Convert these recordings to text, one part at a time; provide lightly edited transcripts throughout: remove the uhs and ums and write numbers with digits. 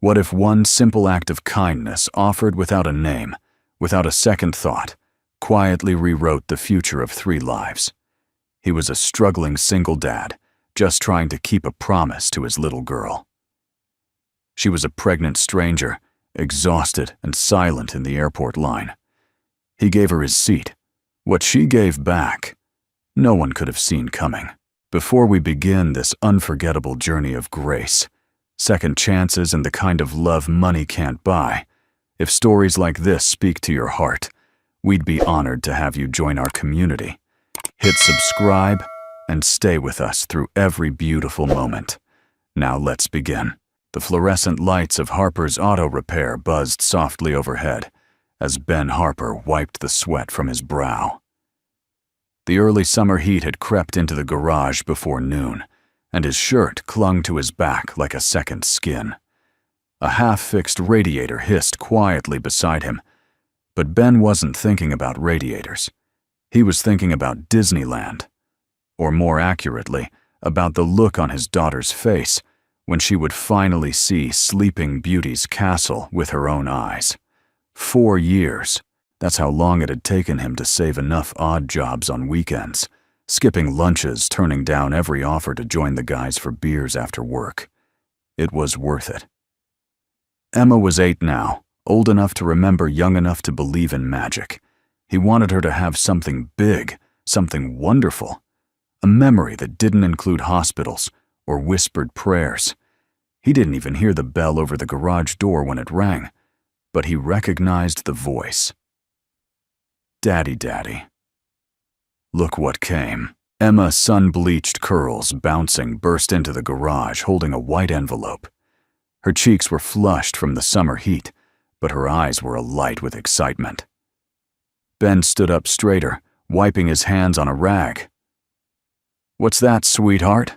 What if one simple act of kindness offered without a name, without a second thought, quietly rewrote the future of 3 lives? He was a struggling single dad, just trying to keep a promise to his little girl. She was a pregnant stranger, exhausted and silent in the airport line. He gave her his seat. What she gave back, no one could have seen coming. Before we begin this unforgettable journey of grace, second chances and the kind of love money can't buy, if stories like this speak to your heart, we'd be honored to have you join our community. Hit subscribe and stay with us through every beautiful moment. Now let's begin. The fluorescent lights of Harper's auto repair buzzed softly overhead as Ben Harper wiped the sweat from his brow. The early summer heat had crept into the garage before noon, and his shirt clung to his back like a second skin. A half-fixed radiator hissed quietly beside him, but Ben wasn't thinking about radiators. He was thinking about Disneyland, or more accurately, about the look on his daughter's face when she would finally see Sleeping Beauty's castle with her own eyes. 4 years. That's how long it had taken him to save enough odd jobs on weekends, skipping lunches, turning down every offer to join the guys for beers after work. It was worth it. Emma was 8 now, old enough to remember, young enough to believe in magic. He wanted her to have something big, something wonderful, a memory that didn't include hospitals or whispered prayers. He didn't even hear the bell over the garage door when it rang, but he recognized the voice. Daddy, Daddy. Look what came. Emma's sun-bleached curls, bouncing, burst into the garage holding a white envelope. Her cheeks were flushed from the summer heat, but her eyes were alight with excitement. Ben stood up straighter, wiping his hands on a rag. What's that, sweetheart?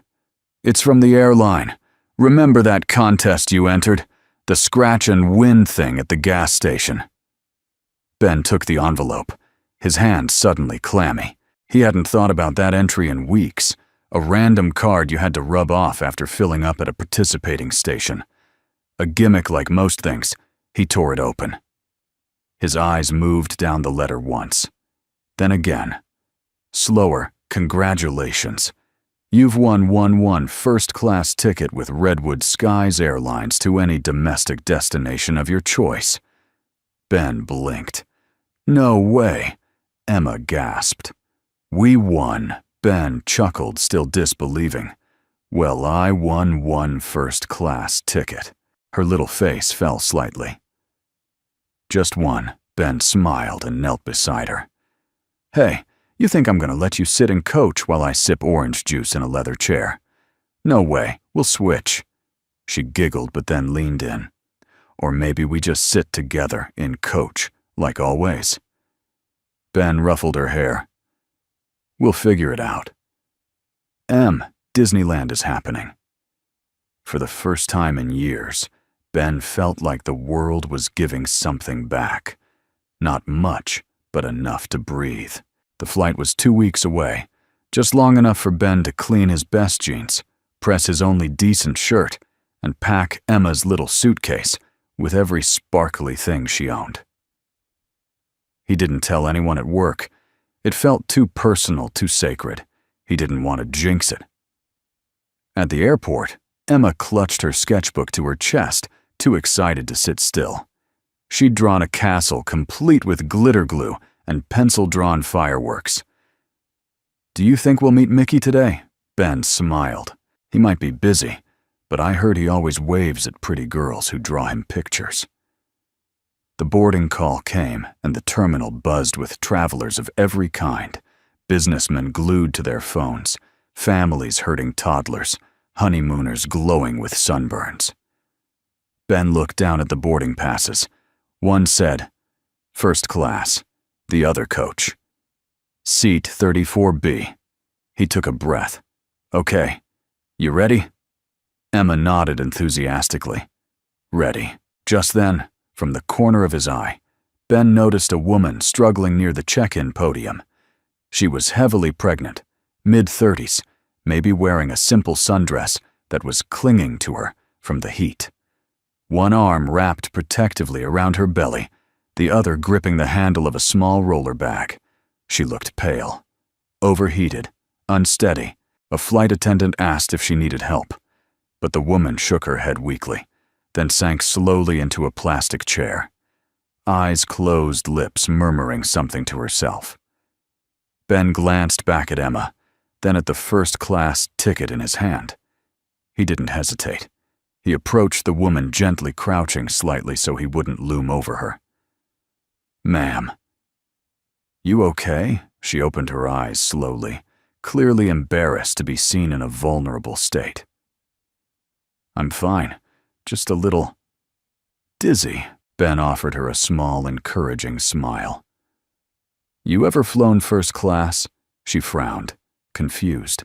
It's from the airline. Remember that contest you entered? The scratch and win thing at the gas station. Ben took the envelope, his hands suddenly clammy. He hadn't thought about that entry in weeks, a random card you had to rub off after filling up at a participating station. A gimmick like most things, he tore it open. His eyes moved down the letter once, then again. Slower, congratulations. You've won 1 first-class ticket with Redwood Skies Airlines to any domestic destination of your choice. Ben blinked. No way, Emma gasped. We won, Ben chuckled, still disbelieving. Well, I won 1 first-class ticket. Her little face fell slightly. Just 1, Ben smiled and knelt beside her. Hey, you think I'm gonna let you sit and coach while I sip orange juice in a leather chair? No way, we'll switch. She giggled but then leaned in. Or maybe we just sit together in coach, like always. Ben ruffled her hair. We'll figure it out. Disneyland is happening. For the first time in years, Ben felt like the world was giving something back. Not much, but enough to breathe. The flight was 2 weeks away, just long enough for Ben to clean his best jeans, press his only decent shirt, and pack Emma's little suitcase with every sparkly thing she owned. He didn't tell anyone at work. It felt too personal, too sacred. He didn't want to jinx it. At the airport, Emma clutched her sketchbook to her chest, too excited to sit still. She'd drawn a castle complete with glitter glue and pencil-drawn fireworks. Do you think we'll meet Mickey today? Ben smiled. He might be busy, but I heard he always waves at pretty girls who draw him pictures. The boarding call came, and the terminal buzzed with travelers of every kind, businessmen glued to their phones, families herding toddlers, honeymooners glowing with sunburns. Ben looked down at the boarding passes. One said, First class, the other coach. Seat 34B. He took a breath. Okay, you ready? Emma nodded enthusiastically. Ready. Just then, from the corner of his eye, Ben noticed a woman struggling near the check-in podium. She was heavily pregnant, mid-30s, maybe wearing a simple sundress that was clinging to her from the heat. one arm wrapped protectively around her belly, the other gripping the handle of a small roller bag. She looked pale, overheated, unsteady. A flight attendant asked if she needed help, but the woman shook her head weakly, then sank slowly into a plastic chair, eyes closed, lips murmuring something to herself. Ben glanced back at Emma, then at the first-class ticket in his hand. He didn't hesitate. He approached the woman, gently crouching slightly so he wouldn't loom over her. "Ma'am." "You okay?" She opened her eyes slowly, clearly embarrassed to be seen in a vulnerable state. "I'm fine, just a little dizzy." Ben offered her a small, encouraging smile. "You ever flown first class?" She frowned, confused.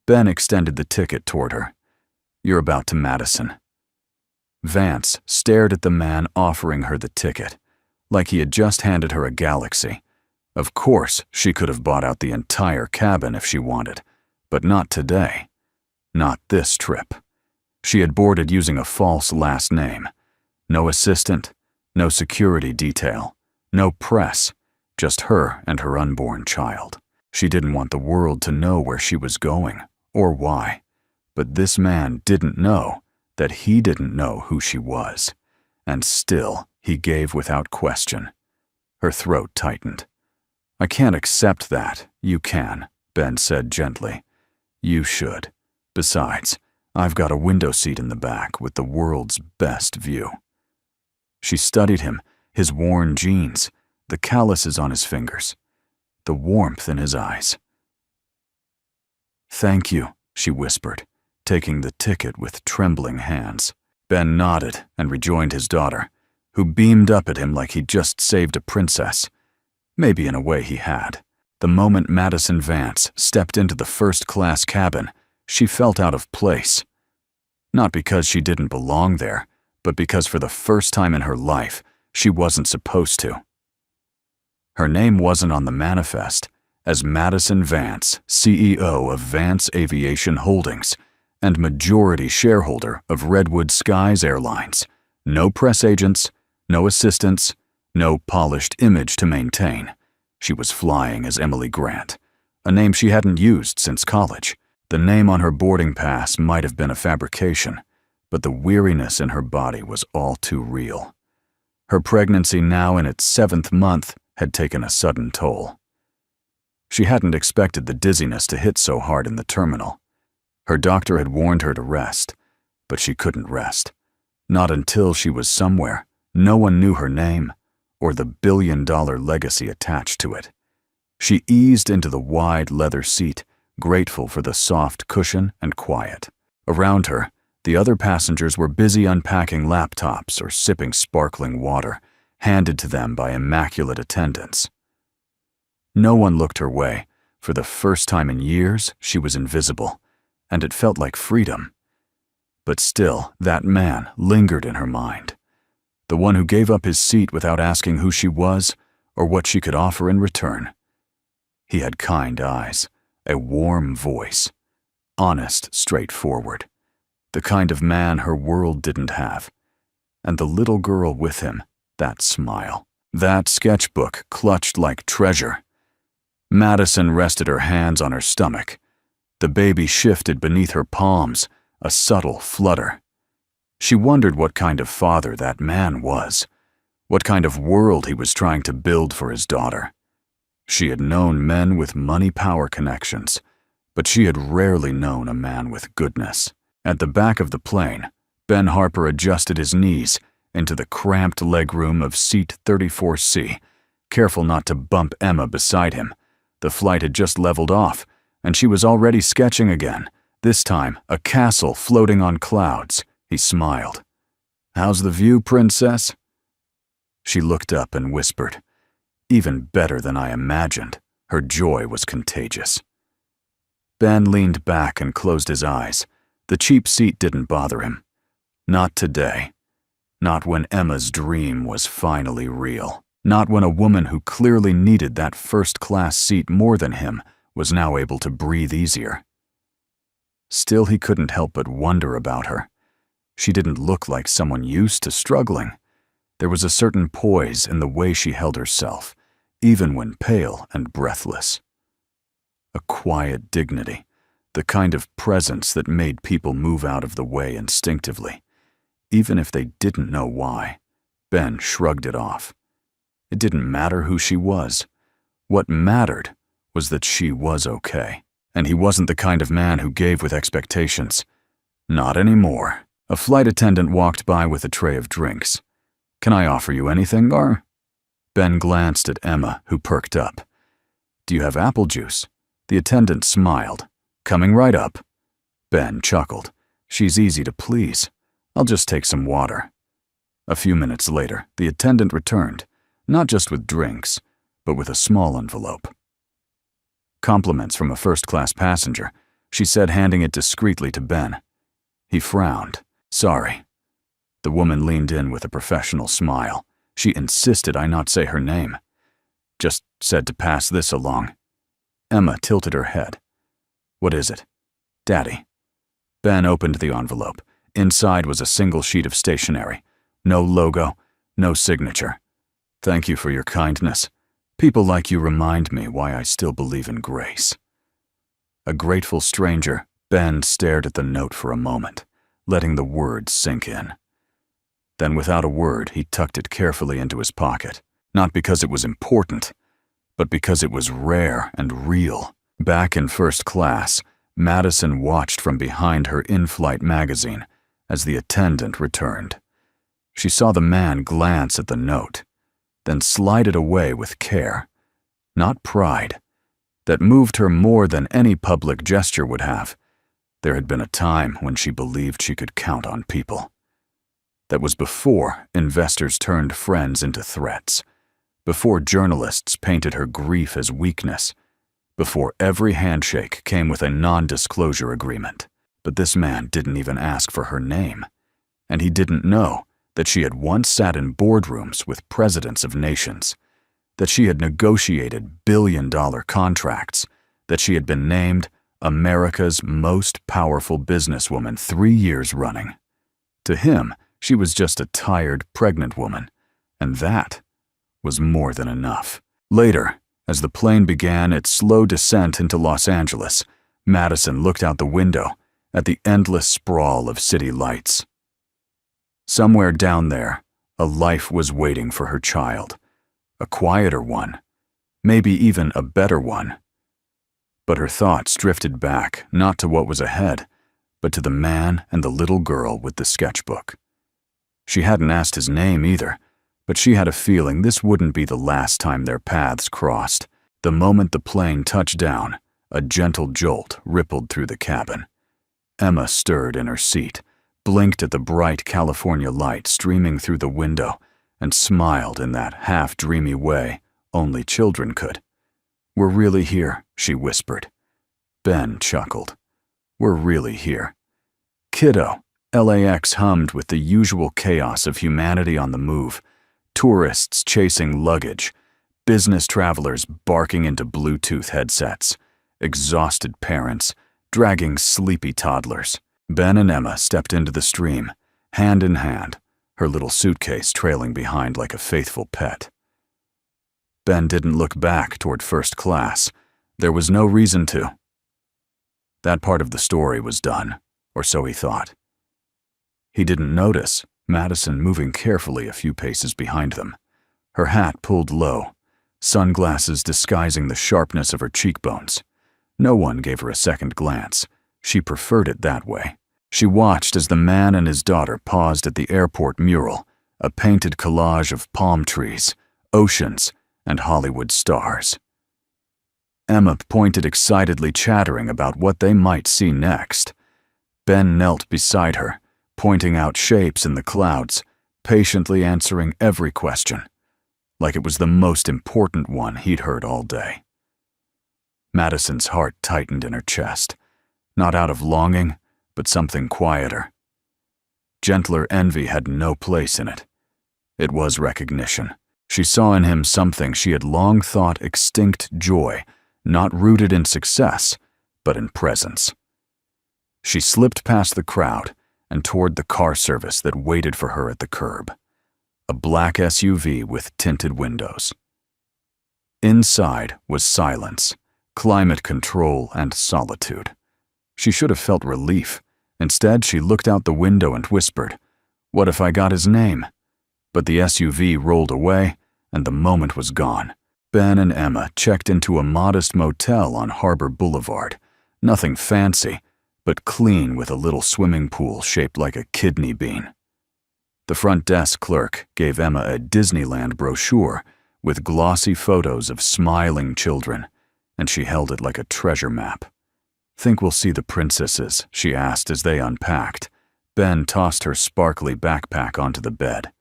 Ben extended the ticket toward her. "You're about to Madison." Vance stared at the man offering her the ticket, like he had just handed her a galaxy. Of course, she could have bought out the entire cabin if she wanted, but not today. Not this trip. She had boarded using a false last name. No assistant, no security detail, no press, just her and her unborn child. She didn't want the world to know where she was going, or why. But this man didn't know that he didn't know who she was. And still, he gave without question. Her throat tightened. "I can't accept that. You can," Ben said gently. "You should. Besides, I've got a window seat in the back with the world's best view." She studied him, his worn jeans, the calluses on his fingers, the warmth in his eyes. "Thank you," she whispered, taking the ticket with trembling hands. Ben nodded and rejoined his daughter, who beamed up at him like he'd just saved a princess. Maybe in a way he had. The moment Madison Vance stepped into the first-class cabin, she felt out of place. Not because she didn't belong there, but because for the first time in her life, she wasn't supposed to. Her name wasn't on the manifest, as Madison Vance, CEO of Vance Aviation Holdings and majority shareholder of Redwood Skies Airlines. No press agents, no assistants, no polished image to maintain. She was flying as Emily Grant, a name she hadn't used since college. The name on her boarding pass might have been a fabrication, but the weariness in her body was all too real. Her pregnancy, now in its 7th month, had taken a sudden toll. She hadn't expected the dizziness to hit so hard in the terminal. Her doctor had warned her to rest, but she couldn't rest. Not until she was somewhere. No one knew her name or the billion-dollar legacy attached to it. She eased into the wide leather seat, grateful for the soft cushion and quiet. Around her, the other passengers were busy unpacking laptops or sipping sparkling water, handed to them by immaculate attendants. No one looked her way. For the first time in years, she was invisible, and it felt like freedom. But still, that man lingered in her mind. The one who gave up his seat without asking who she was or what she could offer in return. He had kind eyes, a warm voice, honest, straightforward, the kind of man her world didn't have. And the little girl with him, that smile, that sketchbook clutched like treasure. Madison rested her hands on her stomach. The baby shifted beneath her palms, a subtle flutter. She wondered what kind of father that man was, what kind of world he was trying to build for his daughter. She had known men with money-power connections, but she had rarely known a man with goodness. At the back of the plane, Ben Harper adjusted his knees into the cramped legroom of seat 34C, careful not to bump Emma beside him. The flight had just leveled off, and she was already sketching again, this time a castle floating on clouds. He smiled. "How's the view, princess?" She looked up and whispered. "Even better than I imagined." Her joy was contagious. Ben leaned back and closed his eyes. The cheap seat didn't bother him. Not today. Not when Emma's dream was finally real. Not when a woman who clearly needed that first-class seat more than him was now able to breathe easier. Still, he couldn't help but wonder about her. She didn't look like someone used to struggling. There was a certain poise in the way she held herself, even when pale and breathless. A quiet dignity, the kind of presence that made people move out of the way instinctively, even if they didn't know why. Ben shrugged it off. It didn't matter who she was. What mattered was that she was okay. And he wasn't the kind of man who gave with expectations. Not anymore. A flight attendant walked by with a tray of drinks. "Can I offer you anything, or?" Ben glanced at Emma, who perked up. "Do you have apple juice?" The attendant smiled. "Coming right up." Ben chuckled. "She's easy to please. I'll just take some water." A few minutes later, the attendant returned, not just with drinks, but with a small envelope. "Compliments from a first-class passenger," she said, handing it discreetly to Ben. He frowned. "Sorry." The woman leaned in with a professional smile. She insisted I not say her name. "Just said to pass this along." Emma tilted her head. "What is it?" "Daddy." Ben opened the envelope. Inside was a single sheet of stationery. No logo, no signature. "Thank you for your kindness. People like you remind me why I still believe in grace." A grateful stranger, Ben stared at the note for a moment, letting the words sink in. Then, without a word, he tucked it carefully into his pocket, not because it was important, but because it was rare and real. Back in first class, Madison watched from behind her in-flight magazine as the attendant returned. She saw the man glance at the note, then slide it away with care, not pride, that moved her more than any public gesture would have. There had been a time when she believed she could count on people. That was before investors turned friends into threats, before journalists painted her grief as weakness, before every handshake came with a non-disclosure agreement. But this man didn't even ask for her name, and he didn't know that she had once sat in boardrooms with presidents of nations, that she had negotiated billion-dollar contracts, that she had been named America's most powerful businesswoman 3 years running. To him, she was just a tired, pregnant woman, and that was more than enough. Later, as the plane began its slow descent into Los Angeles, Madison looked out the window at the endless sprawl of city lights. Somewhere down there, a life was waiting for her child, a quieter one, maybe even a better one. But her thoughts drifted back, not to what was ahead, but to the man and the little girl with the sketchbook. She hadn't asked his name either, but she had a feeling this wouldn't be the last time their paths crossed. The moment the plane touched down, a gentle jolt rippled through the cabin. Emma stirred in her seat, blinked at the bright California light streaming through the window, and smiled in that half-dreamy way only children could. "We're really here," she whispered. Ben chuckled. "We're really here." Kiddo, LAX hummed with the usual chaos of humanity on the move, tourists chasing luggage, business travelers barking into Bluetooth headsets, exhausted parents dragging sleepy toddlers. Ben and Emma stepped into the stream, hand in hand, her little suitcase trailing behind like a faithful pet. Ben didn't look back toward first class. There was no reason to. That part of the story was done, or so he thought. He didn't notice Madison moving carefully a few paces behind them, her hat pulled low, sunglasses disguising the sharpness of her cheekbones. No one gave her a second glance. She preferred it that way. She watched as the man and his daughter paused at the airport mural, a painted collage of palm trees, oceans, and Hollywood stars. Emma pointed excitedly, chattering about what they might see next. Ben knelt beside her, pointing out shapes in the clouds, patiently answering every question, like it was the most important one he'd heard all day. Madison's heart tightened in her chest, not out of longing, but something quieter. Gentler envy had no place in it. It was recognition. She saw in him something she had long thought extinct joy, not rooted in success, but in presence. She slipped past the crowd and toward the car service that waited for her at the curb. A black SUV with tinted windows. Inside was silence, climate control, and solitude. She should have felt relief. Instead, she looked out the window and whispered, "What if I got his name?" But the SUV rolled away, and the moment was gone. Ben and Emma checked into a modest motel on Harbor Boulevard. Nothing fancy, but clean with a little swimming pool shaped like a kidney bean. The front desk clerk gave Emma a Disneyland brochure with glossy photos of smiling children, and she held it like a treasure map. "Think we'll see the princesses?" she asked as they unpacked. Ben tossed her sparkly backpack onto the bed.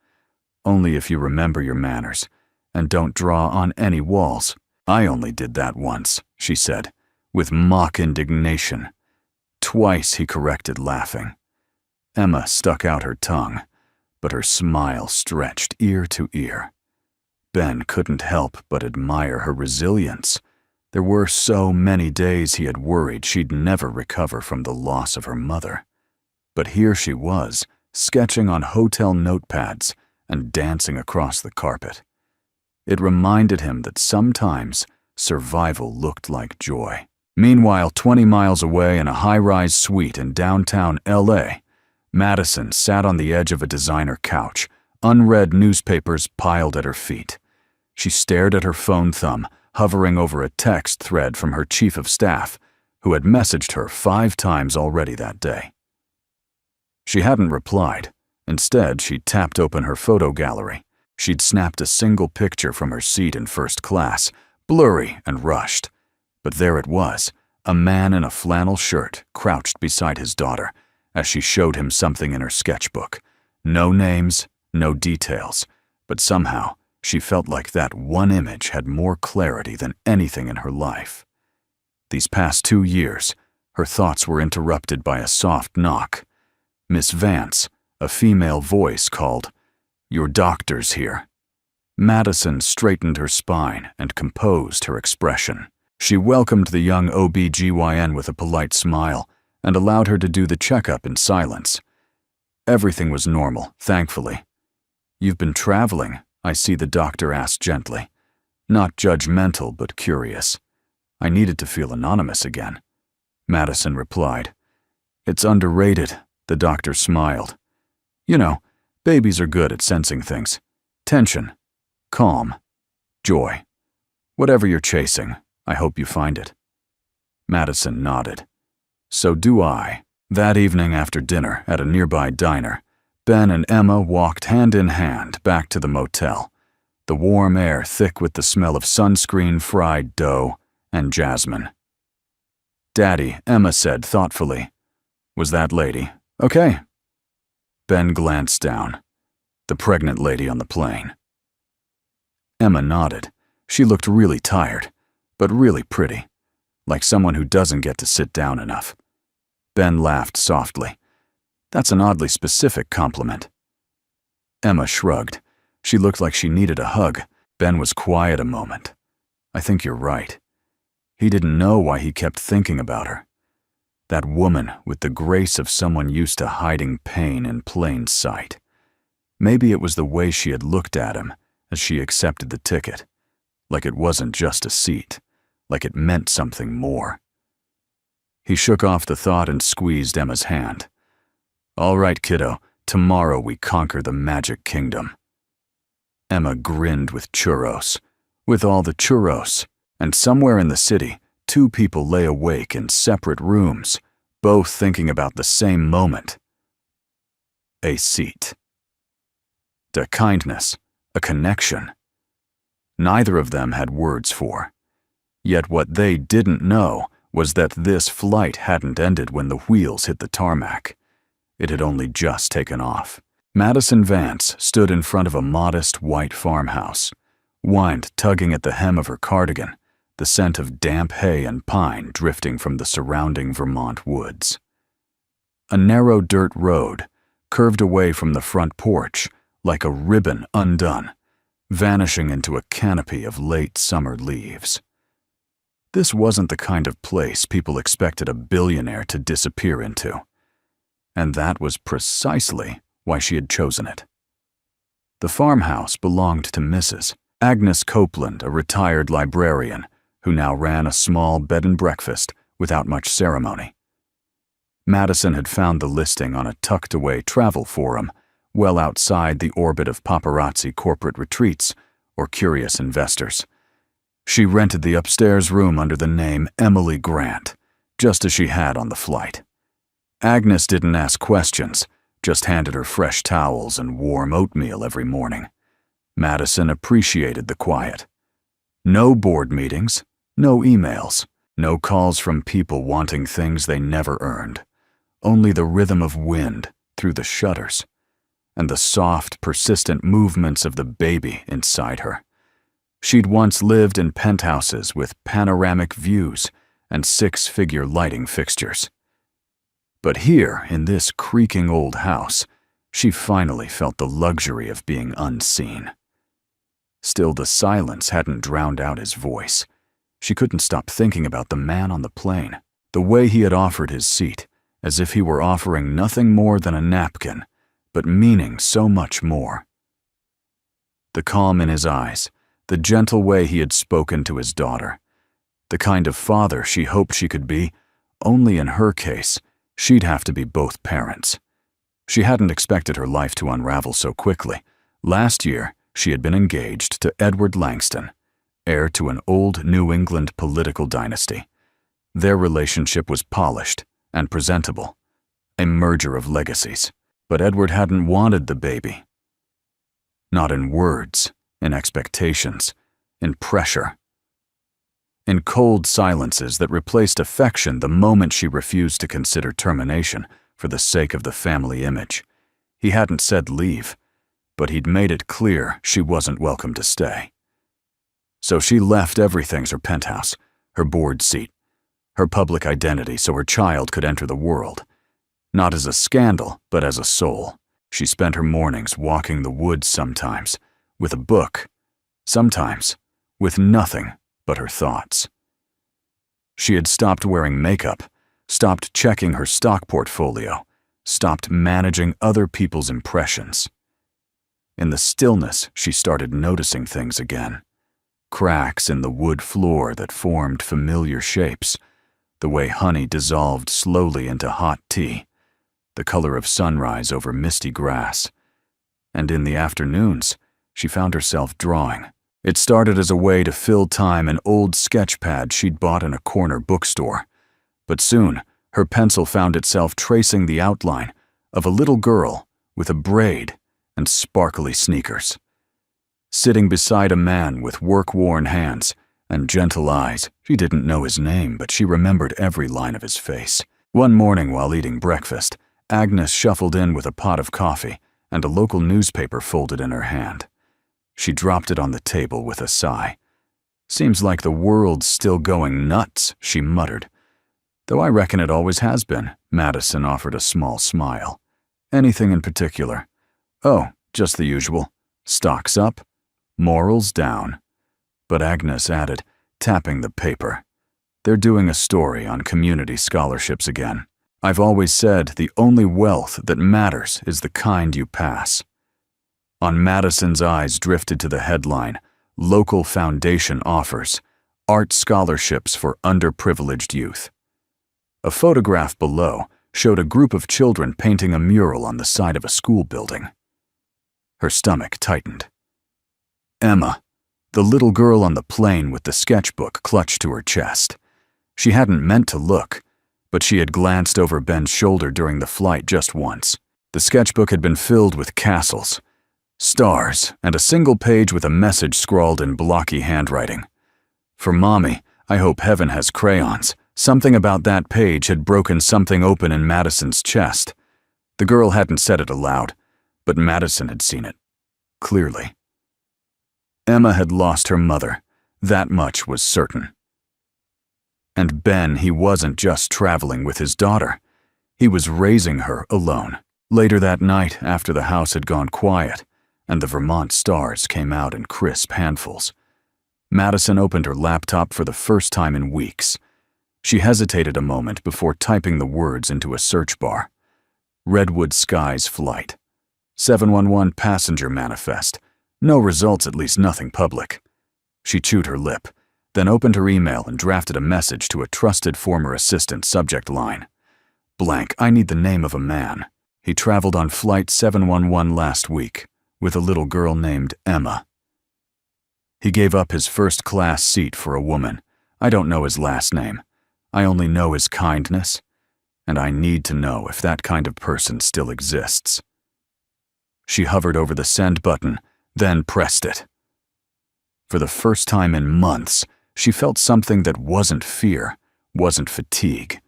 "Only if you remember your manners, and don't draw on any walls." "I only did that once," she said, with mock indignation. "Twice," he corrected, laughing. Emma stuck out her tongue, but her smile stretched ear to ear. Ben couldn't help but admire her resilience. There were so many days he had worried she'd never recover from the loss of her mother. But here she was, sketching on hotel notepads and dancing across the carpet. It reminded him that sometimes survival looked like joy. Meanwhile, 20 miles away in a high-rise suite in downtown LA, Madison sat on the edge of a designer couch, unread newspapers piled at her feet. She stared at her phone thumb, hovering over a text thread from her chief of staff, who had messaged her 5 times already that day. She hadn't replied. Instead, she tapped open her photo gallery. She'd snapped a single picture from her seat in first class, blurry and rushed. But there it was, a man in a flannel shirt crouched beside his daughter as she showed him something in her sketchbook. No names, no details, but somehow she felt like that one image had more clarity than anything in her life. These past 2 years, her thoughts were interrupted by a soft knock. Miss Vance, a female voice, called, "Your doctor's here." Madison straightened her spine and composed her expression. She welcomed the young OB-GYN with a polite smile and allowed her to do the checkup in silence. Everything was normal, thankfully. "You've been traveling," I see, the doctor asked gently. Not judgmental, but curious. I needed to feel anonymous again. Madison replied. "It's underrated," the doctor smiled. "You know, babies are good at sensing things. Tension, calm, joy. Whatever you're chasing, I hope you find it." Madison nodded. "So do I." That evening after dinner at a nearby diner, Ben and Emma walked hand in hand back to the motel, the warm air thick with the smell of sunscreen, fried dough, and jasmine. "Daddy," Emma said thoughtfully. "Was that lady okay?" Ben glanced down. "The pregnant lady on the plane." Emma nodded. She looked really tired, but really pretty, like someone who doesn't get to sit down enough. Ben laughed softly. "That's an oddly specific compliment." Emma shrugged. She looked like she needed a hug. Ben was quiet a moment. "I think you're right." He didn't know why he kept thinking about her. That woman with the grace of someone used to hiding pain in plain sight. Maybe it was the way she had looked at him as she accepted the ticket, like it wasn't just a seat, like it meant something more. He shook off the thought and squeezed Emma's hand. "All right, kiddo, tomorrow we conquer the Magic Kingdom." Emma grinned with churros, with all the churros, and somewhere in the city, 2 people lay awake in separate rooms, both thinking about the same moment. A seat. A kindness, a connection. Neither of them had words for. Yet what they didn't know was that this flight hadn't ended when the wheels hit the tarmac. It had only just taken off. Madison Vance stood in front of a modest white farmhouse, wind tugging at the hem of her cardigan, the scent of damp hay and pine drifting from the surrounding Vermont woods. A narrow dirt road curved away from the front porch like a ribbon undone, vanishing into a canopy of late summer leaves. This wasn't the kind of place people expected a billionaire to disappear into. and that was precisely why she had chosen it. The farmhouse belonged to Mrs. Agnes Copeland, a retired librarian who now ran a small bed and breakfast without much ceremony. Madison had found the listing on a tucked-away travel forum, well outside the orbit of paparazzi corporate retreats or curious investors. She rented the upstairs room under the name Emily Grant, just as she had on the flight. Agnes didn't ask questions, just handed her fresh towels and warm oatmeal every morning. Madison appreciated the quiet. No board meetings, no emails, no calls from people wanting things they never earned. Only the rhythm of wind through the shutters, and the soft, persistent movements of the baby inside her. She'd once lived in penthouses with panoramic views and six-figure lighting fixtures. But here, in this creaking old house, she finally felt the luxury of being unseen. Still, the silence hadn't drowned out his voice. She couldn't stop thinking about the man on the plane, the way he had offered his seat, as if he were offering nothing more than a napkin, but meaning so much more. The calm in his eyes, the gentle way he had spoken to his daughter, the kind of father she hoped she could be, only in her case, she'd have to be both parents. She hadn't expected her life to unravel so quickly. Last year, she had been engaged to Edward Langston, heir to an old New England political dynasty. Their relationship was polished and presentable, a merger of legacies. But Edward hadn't wanted the baby. Not in words, in expectations, in pressure. In cold silences that replaced affection the moment she refused to consider termination for the sake of the family image. He hadn't said leave, but he'd made it clear she wasn't welcome to stay. So she left everything: her penthouse, her board seat, her public identity so her child could enter the world. Not as a scandal, but as a soul. She spent her mornings walking the woods sometimes, with a book, sometimes with nothing but her thoughts. She had stopped wearing makeup, stopped checking her stock portfolio, stopped managing other people's impressions. In the stillness, she started noticing things again. Cracks in the wood floor that formed familiar shapes, the way honey dissolved slowly into hot tea, the color of sunrise over misty grass. And in the afternoons, she found herself drawing. It started as a way to fill time an old sketch pad she'd bought in a corner bookstore. But soon, her pencil found itself tracing the outline of a little girl with a braid and sparkly sneakers. Sitting beside a man with work-worn hands and gentle eyes. She didn't know his name, but she remembered every line of his face. One morning while eating breakfast, Agnes shuffled in with a pot of coffee and a local newspaper folded in her hand. She dropped it on the table with a sigh. "Seems like the world's still going nuts," she muttered. "Though I reckon it always has been." Madison offered a small smile. "Anything in particular?" "Oh, just the usual. Stocks up, morals down." But Agnes added, tapping the paper, "They're doing a story on community scholarships again. I've always said the only wealth that matters is the kind you pass." On Madison's eyes drifted to the headline, "Local Foundation Offers Art Scholarships for Underprivileged Youth." A photograph below showed a group of children painting a mural on the side of a school building. Her stomach tightened. Emma, the little girl on the plane with the sketchbook clutched to her chest. She hadn't meant to look, but she had glanced over Ben's shoulder during the flight just once. The sketchbook had been filled with castles, stars, and a single page with a message scrawled in blocky handwriting. "For Mommy, I hope heaven has crayons." Something about that page had broken something open in Madison's chest. The girl hadn't said it aloud, but Madison had seen it, clearly. Emma had lost her mother, that much was certain. And Ben, he wasn't just traveling with his daughter. He was raising her alone. Later that night, after the house had gone quiet, and the Vermont stars came out in crisp handfuls, Madison opened her laptop for the first time in weeks. She hesitated a moment before typing the words into a search bar. Redwood Skies flight. 711 passenger manifest. No results, at least nothing public. She chewed her lip, then opened her email and drafted a message to a trusted former assistant subject line. Blank, I need the name of a man. He traveled on flight 711 last week with a little girl named Emma. He gave up his first-class seat for a woman. I don't know his last name. I only know his kindness, and I need to know if that kind of person still exists. She hovered over the send button, then pressed it. For the first time in months, she felt something that wasn't fear, wasn't fatigue.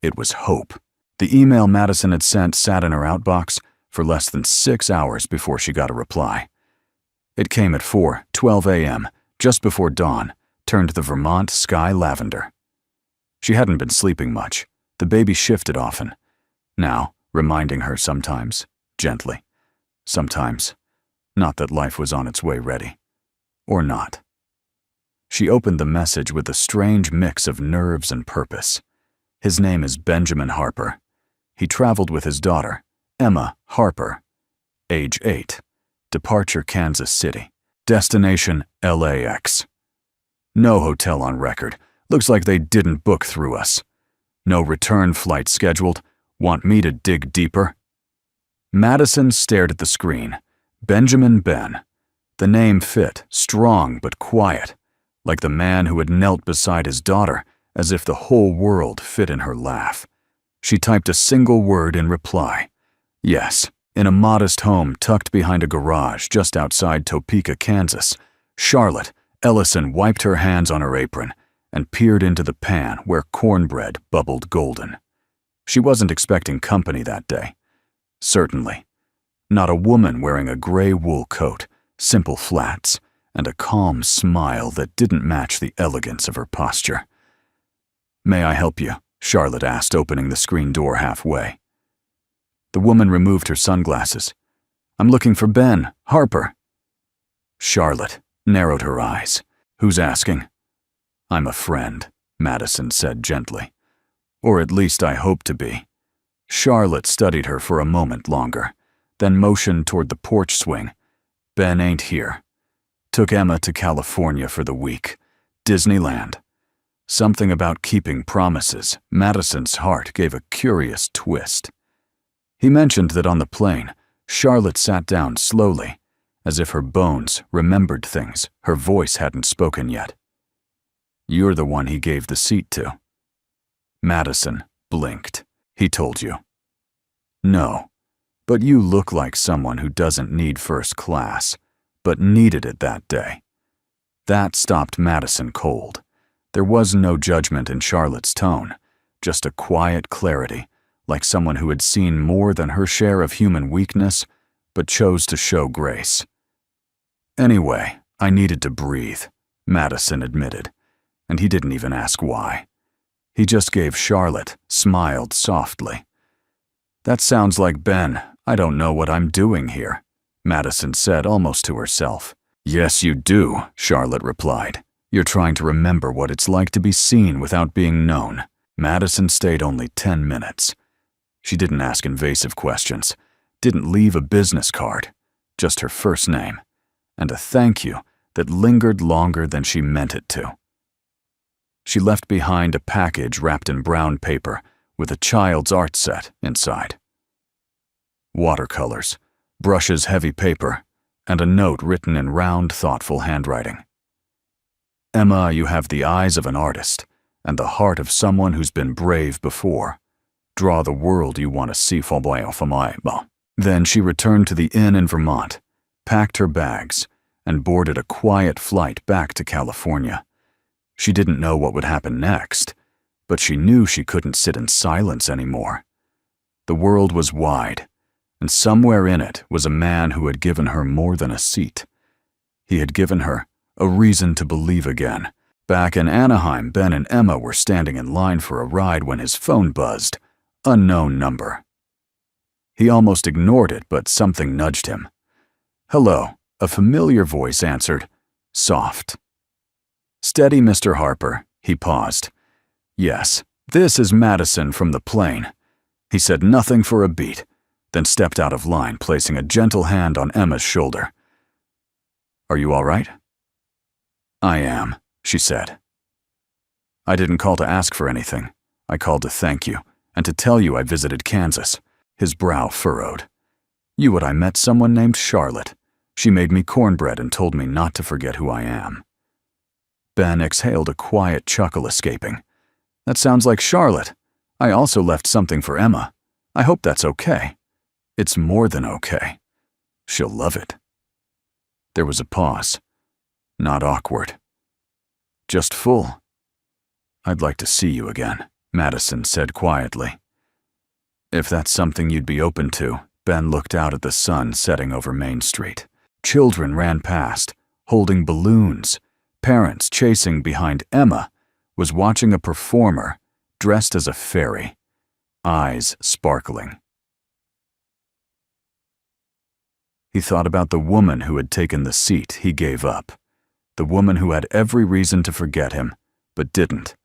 It was hope. The email Madison had sent sat in her outbox for less than 6 hours before she got a reply. It came at 4:12 a.m., just before dawn, turned the Vermont sky lavender. She hadn't been sleeping much. The baby shifted often. Now, reminding her sometimes, gently. Sometimes. Not that life was on its way ready. Or not. She opened the message with a strange mix of nerves and purpose. His name is Benjamin Harper. He traveled with his daughter, Emma Harper. Age 8. Departure Kansas City. Destination LAX. No hotel on record. Looks like they didn't book through us. No return flight scheduled. Want me to dig deeper? Madison stared at the screen. Benjamin Ben. The name fit, strong but quiet, like the man who had knelt beside his daughter, as if the whole world fit in her laugh. She typed a single word in reply. Yes. In a modest home tucked behind a garage just outside Topeka, Kansas, Charlotte Ellison wiped her hands on her apron and peered into the pan where cornbread bubbled golden. She wasn't expecting company that day. Certainly. Not a woman wearing a gray wool coat, simple flats, and a calm smile that didn't match the elegance of her posture. "May I help you?" Charlotte asked, opening the screen door halfway. The woman removed her sunglasses. "I'm looking for Ben Harper." Charlotte narrowed her eyes. "Who's asking?" "I'm a friend," Madison said gently. "Or at least I hope to be." Charlotte studied her for a moment longer, then motioned toward the porch swing. "Ben ain't here. Took Emma to California for the week. Disneyland." Something about keeping promises. Madison's heart gave a curious twist. He mentioned that on the plane, Charlotte sat down slowly, as if her bones remembered things her voice hadn't spoken yet. "You're the one he gave the seat to." Madison blinked. "He told you." "No, but you look like someone who doesn't need first class, but needed it that day." That stopped Madison cold. There was no judgment in Charlotte's tone, just a quiet clarity, like someone who had seen more than her share of human weakness, but chose to show grace. "Anyway, I needed to breathe," Madison admitted, and he didn't even ask why. He just gave Charlotte, smiled softly. "That sounds like Ben. I don't know what I'm doing here," Madison said almost to herself. "Yes, you do," Charlotte replied. "You're trying to remember what it's like to be seen without being known." Madison stayed only 10 minutes. She didn't ask invasive questions, didn't leave a business card, just her first name, and a thank you that lingered longer than she meant it to. She left behind a package wrapped in brown paper with a child's art set inside. Watercolors, brushes, heavy paper, and a note written in round, thoughtful handwriting. "Emma, you have the eyes of an artist and the heart of someone who's been brave before. Draw the world you want to see for my." Then she returned to the inn in Vermont, packed her bags, and boarded a quiet flight back to California. She didn't know what would happen next, but she knew she couldn't sit in silence anymore. The world was wide, and somewhere in it was a man who had given her more than a seat. He had given her a reason to believe again. Back in Anaheim, Ben and Emma were standing in line for a ride when his phone buzzed. Unknown number. He almost ignored it, but something nudged him. "Hello," a familiar voice answered, soft. "Steady, Mr. Harper." He paused. "Yes, this is Madison from the plane." He said nothing for a beat, then stepped out of line, placing a gentle hand on Emma's shoulder. "Are you all right?" "I am," she said. "I didn't call to ask for anything. I called to thank you, and to tell you I visited Kansas." His brow furrowed. "You would I met someone named Charlotte. She made me cornbread and told me not to forget who I am." Ben exhaled, a quiet chuckle escaping. "That sounds like Charlotte. I also left something for Emma. I hope that's okay." "It's more than okay. She'll love it." There was a pause. Not awkward. Just full. "I'd like to see you again," Madison said quietly. "If that's something you'd be open to." Ben looked out at the sun setting over Main Street. Children ran past, holding balloons. Parents chasing behind. Emma was watching a performer dressed as a fairy, eyes sparkling. He thought about the woman who had taken the seat he gave up, the woman who had every reason to forget him, but didn't.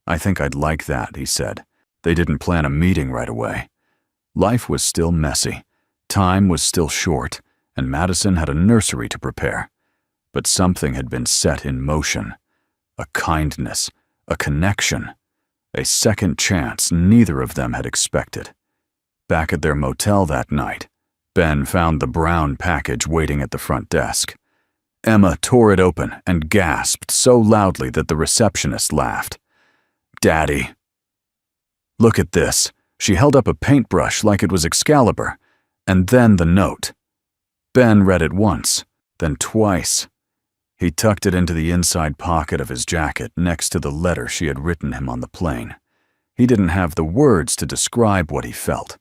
"I think I'd like that," he said. They didn't plan a meeting right away. Life was still messy, time was still short, and Madison had a nursery to prepare. But something had been set in motion. A kindness, a connection, a second chance neither of them had expected. Back at their motel that night, Ben found the brown package waiting at the front desk. Emma tore it open and gasped so loudly that the receptionist laughed. "Daddy." "Look at this." She held up a paintbrush like it was Excalibur, and then the note. Ben read it once, then twice. He tucked it into the inside pocket of his jacket next to the letter she had written him on the plane. He didn't have the words to describe what he felt,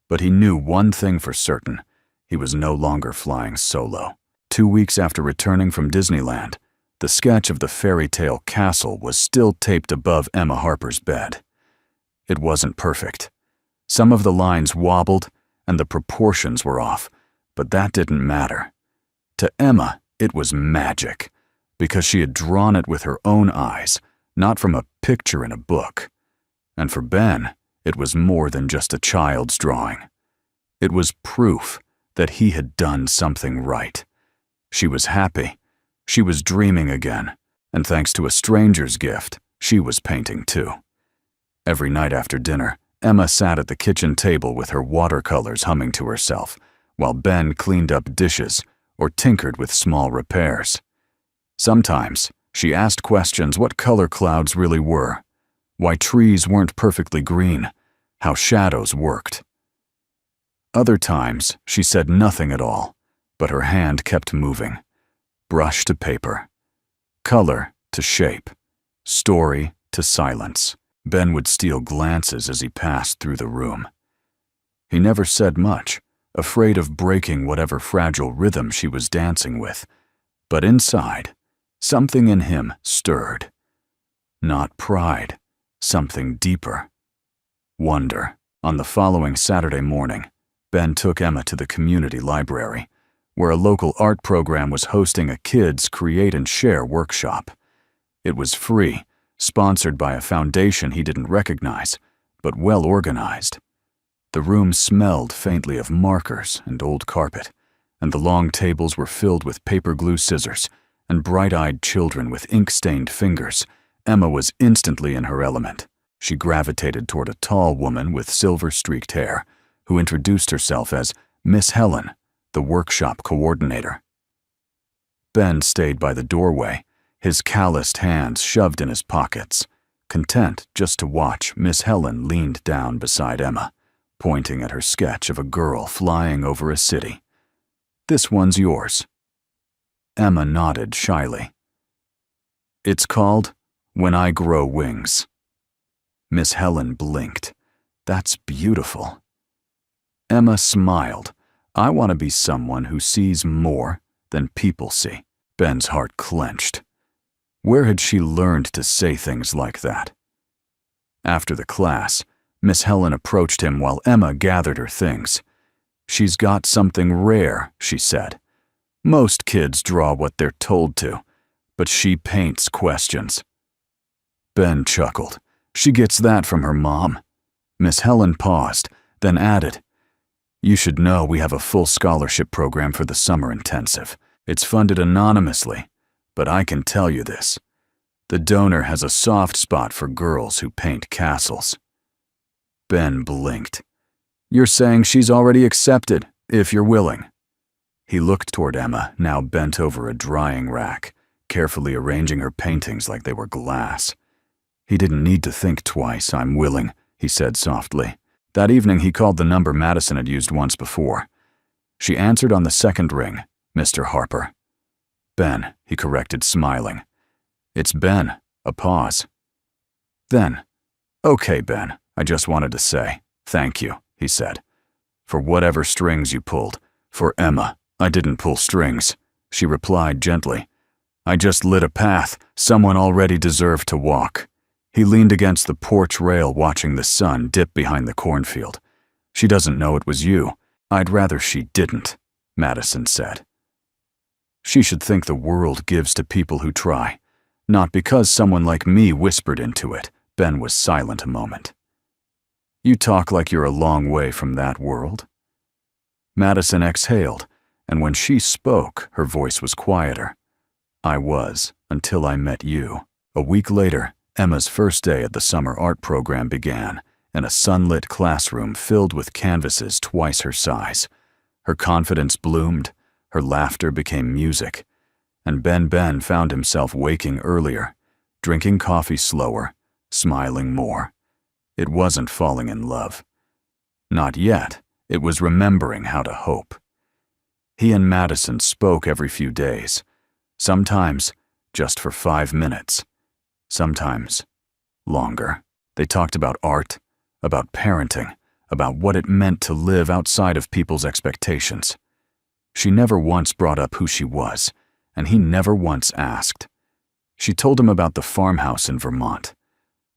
but he knew one thing for certain. He was no longer flying solo. 2 weeks after returning from Disneyland, the sketch of the fairy tale castle was still taped above Emma Harper's bed. It wasn't perfect. Some of the lines wobbled and the proportions were off, but that didn't matter. To Emma, it was magic, because she had drawn it with her own eyes, not from a picture in a book. And for Ben, it was more than just a child's drawing. It was proof that he had done something right. She was happy. She was dreaming again, and thanks to a stranger's gift, she was painting too. Every night after dinner, Emma sat at the kitchen table with her watercolors humming to herself, while Ben cleaned up dishes or tinkered with small repairs. Sometimes, she asked questions: what color clouds really were, why trees weren't perfectly green, how shadows worked. Other times, she said nothing at all, but her hand kept moving. Brush to paper, color to shape, story to silence. Ben would steal glances as he passed through the room. He never said much, afraid of breaking whatever fragile rhythm she was dancing with. But inside, something in him stirred. Not pride, something deeper. Wonder. On the following Saturday morning, Ben took Emma to the community library, where a local art program was hosting a kids' create and share workshop. It was free, sponsored by a foundation he didn't recognize, but well organized. The room smelled faintly of markers and old carpet, and the long tables were filled with paper glue scissors and bright-eyed children with ink-stained fingers. Emma was instantly in her element. She gravitated toward a tall woman with silver-streaked hair, who introduced herself as Miss Helen, the workshop coordinator. Ben stayed by the doorway, his calloused hands shoved in his pockets. Content just to watch, Miss Helen leaned down beside Emma, pointing at her sketch of a girl flying over a city. "This one's yours." Emma nodded shyly. "It's called When I Grow Wings." Miss Helen blinked. "That's beautiful." Emma smiled. "I want to be someone who sees more than people see." Ben's heart clenched. Where had she learned to say things like that? After the class, Miss Helen approached him while Emma gathered her things. "She's got something rare," she said. "Most kids draw what they're told to, but she paints questions." Ben chuckled. "She gets that from her mom." Miss Helen paused, then added, You should know we have a full scholarship program for the summer intensive. It's funded anonymously, but I can tell you this. The donor has a soft spot for girls who paint castles." Ben blinked. "You're saying she's already accepted, if you're willing." He looked toward Emma, now bent over a drying rack, carefully arranging her paintings like they were glass. "He didn't need to think twice. I'm willing," he said softly. That evening he called the number Madison had used once before. She answered on the second ring, "Mr. Harper." "Ben," he corrected, smiling. "It's Ben." A pause. Then, "Okay, Ben, I just wanted to say, thank you," he said, "for whatever strings you pulled. For Emma, I didn't pull strings," she replied gently. "I just lit a path someone already deserved to walk." He leaned against the porch rail watching the sun dip behind the cornfield. "She doesn't know it was you. I'd rather she didn't," Madison said. "She should think the world gives to people who try. Not because someone like me whispered into it." Ben was silent a moment. "You talk like you're a long way from that world." Madison exhaled, and when she spoke, her voice was quieter. "I was, until I met you." A week later, Emma's first day at the summer art program began, in a sunlit classroom filled with canvases twice her size. Her confidence bloomed, her laughter became music, and Ben found himself waking earlier, drinking coffee slower, smiling more. It wasn't falling in love. Not yet. It was remembering how to hope. He and Madison spoke every few days, sometimes just for 5 minutes. Sometimes longer. They talked about art, about parenting, about what it meant to live outside of people's expectations. She never once brought up who she was, and he never once asked. She told him about the farmhouse in Vermont,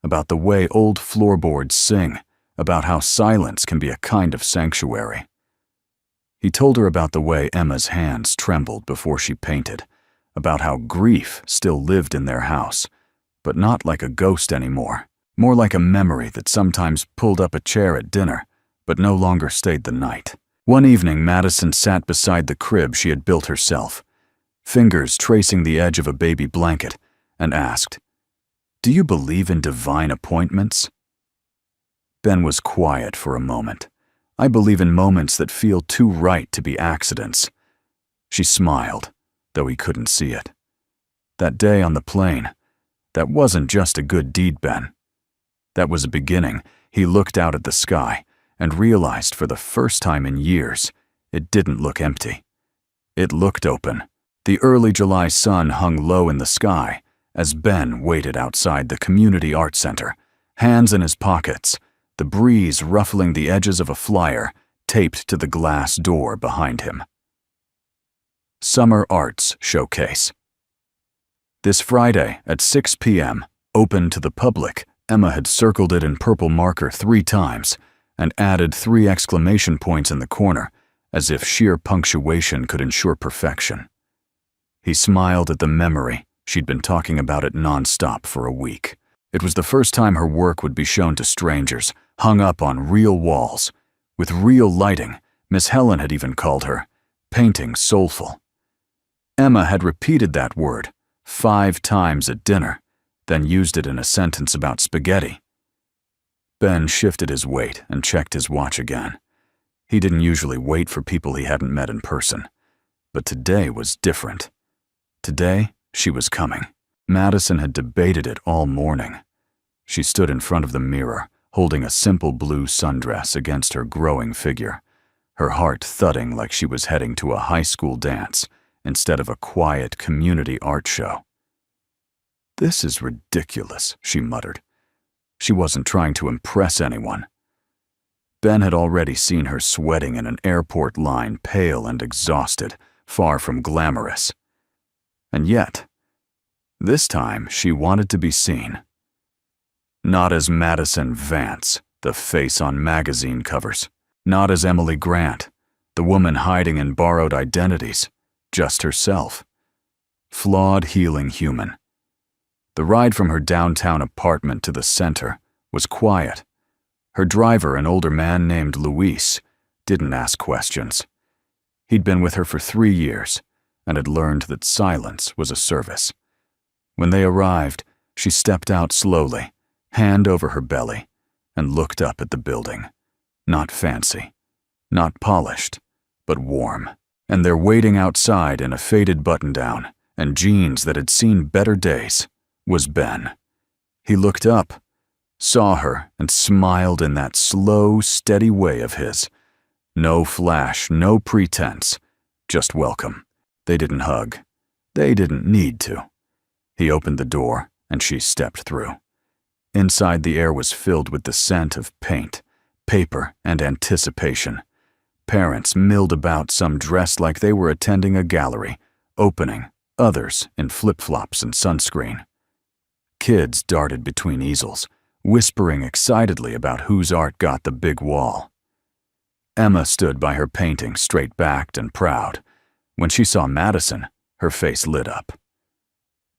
about the way old floorboards sing, about how silence can be a kind of sanctuary. He told her about the way Emma's hands trembled before she painted, about how grief still lived in their house, but not like a ghost anymore, more like a memory that sometimes pulled up a chair at dinner, but no longer stayed the night. One evening, Madison sat beside the crib she had built herself, fingers tracing the edge of a baby blanket, and asked, "Do you believe in divine appointments?" Ben was quiet for a moment. "I believe in moments that feel too right to be accidents." She smiled, though he couldn't see it. "That day on the plane, that wasn't just a good deed, Ben. That was a beginning." He looked out at the sky and realized for the first time in years, it didn't look empty. It looked open. The early July sun hung low in the sky as Ben waited outside the community art center, hands in his pockets, the breeze ruffling the edges of a flyer taped to the glass door behind him. Summer Arts Showcase. This Friday at 6 p.m., open to the public, Emma had circled it in purple marker 3 times and added 3 exclamation points in the corner, as if sheer punctuation could ensure perfection. He smiled at the memory. She'd been talking about it nonstop for a week. It was the first time her work would be shown to strangers, hung up on real walls, with real lighting. Miss Helen had even called her painting soulful. Emma had repeated that word 5 times at dinner, then used it in a sentence about spaghetti. Ben shifted his weight and checked his watch again. He didn't usually wait for people he hadn't met in person, but today was different. Today, she was coming. Madison had debated it all morning. She stood in front of the mirror, holding a simple blue sundress against her growing figure, her heart thudding like she was heading to a high school dance instead of a quiet community art show. "This is ridiculous," she muttered. She wasn't trying to impress anyone. Ben had already seen her sweating in an airport line, pale and exhausted, far from glamorous. And yet, this time she wanted to be seen. Not as Madison Vance, the face on magazine covers. Not as Emily Grant, the woman hiding in borrowed identities. Just herself. Flawed, healing human. The ride from her downtown apartment to the center was quiet. Her driver, an older man named Luis, didn't ask questions. He'd been with her for 3 years and had learned that silence was a service. When they arrived, she stepped out slowly, hand over her belly, and looked up at the building. Not fancy, not polished, but warm. And there waiting outside in a faded button-down and jeans that had seen better days was Ben. He looked up, saw her, and smiled in that slow, steady way of his. No flash, no pretense, just welcome. They didn't hug. They didn't need to. He opened the door, and she stepped through. Inside, the air was filled with the scent of paint, paper, and anticipation. Parents milled about, some dressed like they were attending a gallery, opening, others in flip-flops and sunscreen. Kids darted between easels, whispering excitedly about whose art got the big wall. Emma stood by her painting, straight-backed and proud. When she saw Madison, her face lit up.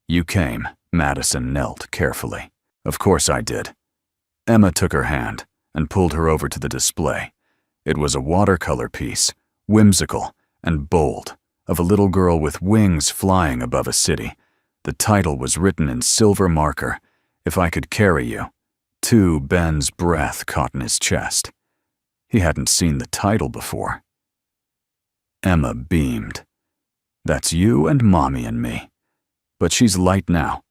"You came," Madison knelt carefully. "Of course I did." Emma took her hand and pulled her over to the display. It was a watercolor piece, whimsical and bold, of a little girl with wings flying above a city. The title was written in silver marker, "If I Could Carry You." Ben's breath caught in his chest. He hadn't seen the title before. Emma beamed. "That's you and Mommy and me. But she's light now,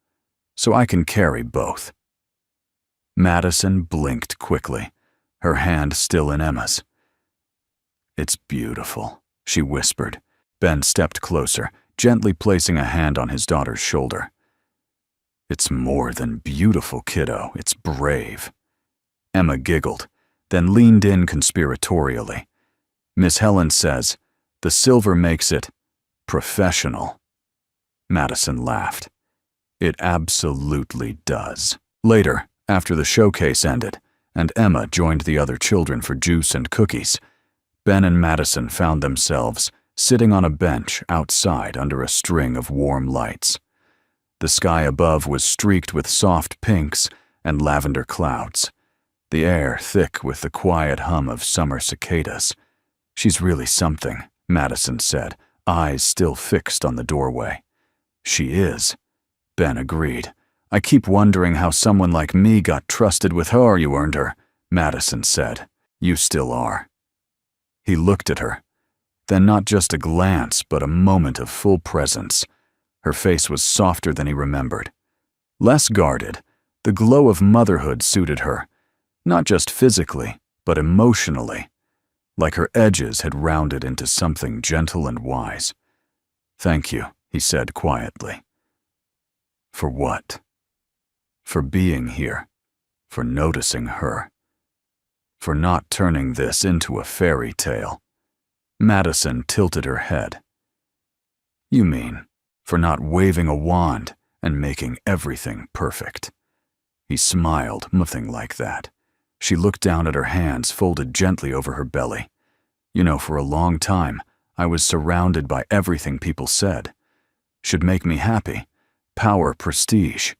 so I can carry both." Madison blinked quickly, her hand still in Emma's. "It's beautiful," she whispered. Ben stepped closer, gently placing a hand on his daughter's shoulder. "It's more than beautiful, kiddo. It's brave." Emma giggled, then leaned in conspiratorially. "Miss Helen says the silver makes it professional." Madison laughed. "It absolutely does." Later, after the showcase ended, and Emma joined the other children for juice and cookies, Ben and Madison found themselves sitting on a bench outside under a string of warm lights. The sky above was streaked with soft pinks and lavender clouds, the air thick with the quiet hum of summer cicadas. "She's really something," Madison said, eyes still fixed on the doorway. "She is," Ben agreed. "I keep wondering how someone like me got trusted with her." "You earned her," Madison said. "You still are." He looked at her, then not just a glance, but a moment of full presence. Her face was softer than he remembered. Less guarded, the glow of motherhood suited her, not just physically, but emotionally, like her edges had rounded into something gentle and wise. "Thank you," he said quietly. "For what?" "For being here, for noticing her, for not turning this into a fairy tale." Madison tilted her head. "You mean, for not waving a wand and making everything perfect." He smiled, nothing like that. She looked down at her hands folded gently over her belly. "You know, for a long time, I was surrounded by everything people said should make me happy. Power, prestige,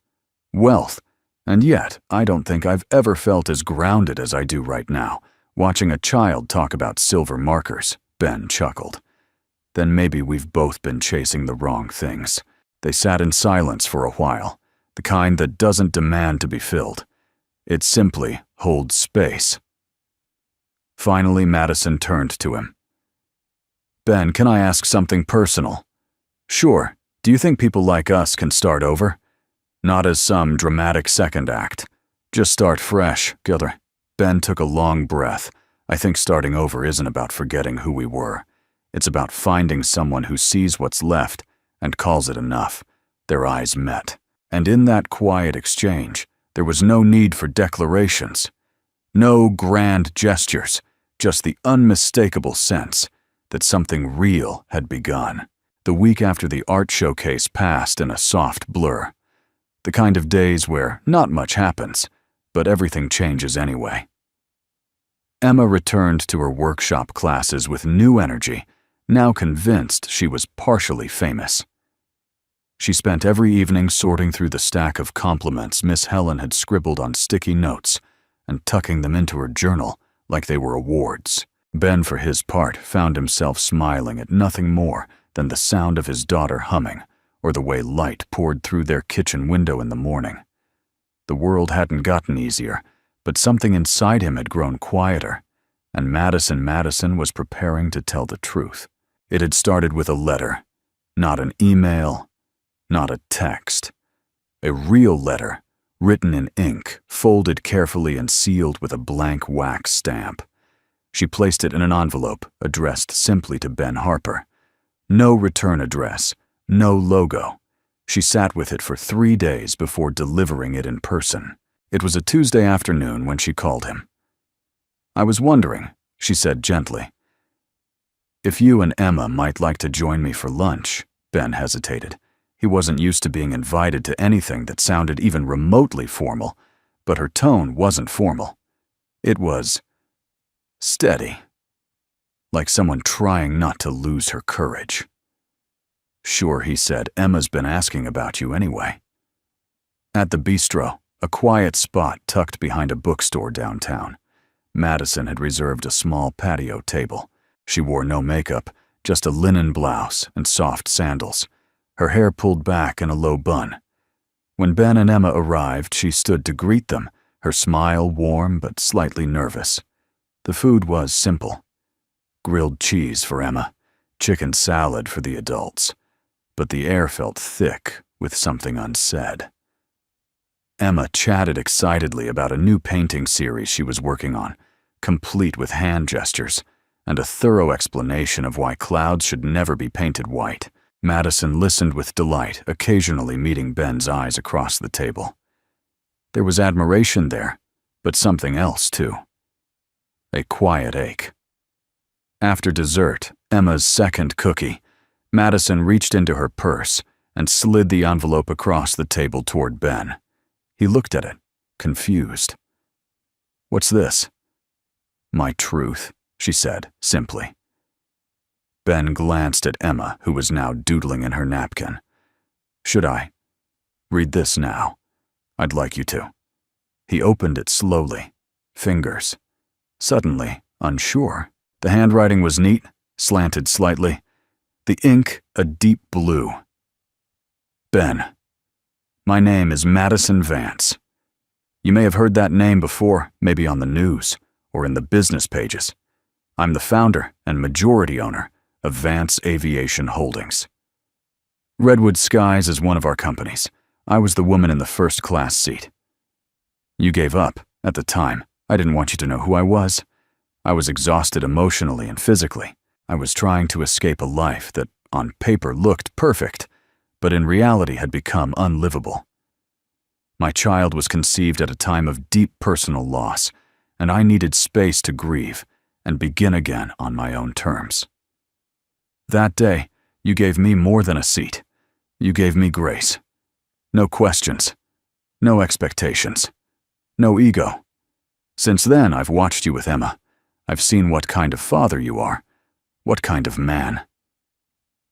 wealth. And yet, I don't think I've ever felt as grounded as I do right now, watching a child talk about silver markers." Ben chuckled. "Then maybe we've both been chasing the wrong things." They sat in silence for a while, the kind that doesn't demand to be filled. It simply holds space. Finally, Madison turned to him. "Ben, can I ask something personal?" "Sure. Do you think people like us can start over? Not as some dramatic second act. Just start fresh, Gilder." Ben took a long breath. "I think starting over isn't about forgetting who we were. It's about finding someone who sees what's left and calls it enough." Their eyes met, and in that quiet exchange, there was no need for declarations. No grand gestures, just the unmistakable sense that something real had begun. The week after the art showcase passed in a soft blur. The kind of days where not much happens, but everything changes anyway. Emma returned to her workshop classes with new energy, now convinced she was partially famous. She spent every evening sorting through the stack of compliments Miss Helen had scribbled on sticky notes and tucking them into her journal like they were awards. Ben, for his part, found himself smiling at nothing more than the sound of his daughter humming, or the way light poured through their kitchen window in the morning. The world hadn't gotten easier, but something inside him had grown quieter, and Madison was preparing to tell the truth. It had started with a letter, not an email, not a text. A real letter, written in ink, folded carefully and sealed with a blank wax stamp. She placed it in an envelope addressed simply to Ben Harper. No return address, no logo. She sat with it for 3 days before delivering it in person. It was a Tuesday afternoon when she called him. "I was wondering," she said gently, "if you and Emma might like to join me for lunch." Ben hesitated. He wasn't used to being invited to anything that sounded even remotely formal, but her tone wasn't formal. It was steady, like someone trying not to lose her courage. "Sure," he said. "Emma's been asking about you anyway." At the bistro, a quiet spot tucked behind a bookstore downtown, Madison had reserved a small patio table. She wore no makeup, just a linen blouse and soft sandals, her hair pulled back in a low bun. When Ben and Emma arrived, she stood to greet them, her smile warm but slightly nervous. The food was simple. Grilled cheese for Emma, chicken salad for the adults, but the air felt thick with something unsaid. Emma chatted excitedly about a new painting series she was working on, complete with hand gestures and a thorough explanation of why clouds should never be painted white. Madison listened with delight, occasionally meeting Ben's eyes across the table. There was admiration there, but something else too. A quiet ache. After dessert, Emma's second cookie, Madison reached into her purse and slid the envelope across the table toward Ben. He looked at it, confused. "What's this?" "My truth," she said, simply. Ben glanced at Emma, who was now doodling in her napkin. "Should I read this now? I'd like you to." He opened it slowly, fingers. Suddenly, unsure. The handwriting was neat, slanted slightly. The ink, a deep blue. "Ben, my name is Madison Vance. You may have heard that name before, maybe on the news or in the business pages. I'm the founder and majority owner of Vance Aviation Holdings. Redwood Skies is one of our companies. I was the woman in the first-class seat. You gave up at the time. I didn't want you to know who I was. I was exhausted emotionally and physically. I was trying to escape a life that, on paper, looked perfect, but in reality had become unlivable. My child was conceived at a time of deep personal loss, and I needed space to grieve and begin again on my own terms. That day, you gave me more than a seat. You gave me grace. No questions. No expectations. No ego. Since then, I've watched you with Emma. I've seen what kind of father you are, what kind of man.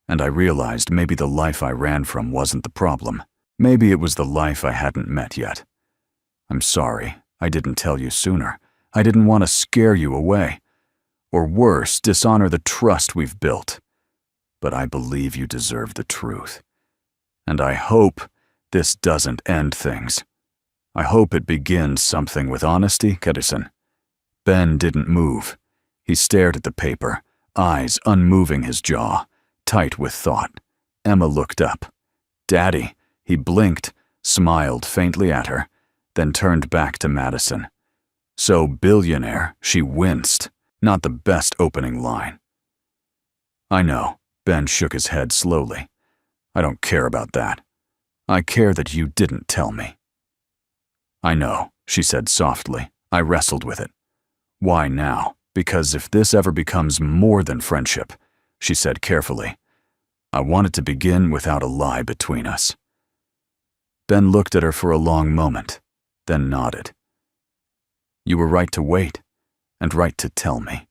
And I realized maybe the life I ran from wasn't the problem. Maybe it was the life I hadn't met yet. I'm sorry I didn't tell you sooner. I didn't want to scare you away, or worse, dishonor the trust we've built. But I believe you deserve the truth. And I hope this doesn't end things. I hope it begins something with honesty, Kedison." Ben didn't move. He stared at the paper, eyes unmoving his jaw, tight with thought. Emma looked up. "Daddy," he blinked, smiled faintly at her, then turned back to Madison. "So, Billionaire," she winced. Not the best opening line. "I know." Ben shook his head slowly. "I don't care about that. I care that you didn't tell me." "I know," she said softly. I wrestled with it. "Why now? Because if this ever becomes more than friendship," she said carefully, "I want it to begin without a lie between us." Ben looked at her for a long moment, then nodded. "You were right to wait, and right to tell me."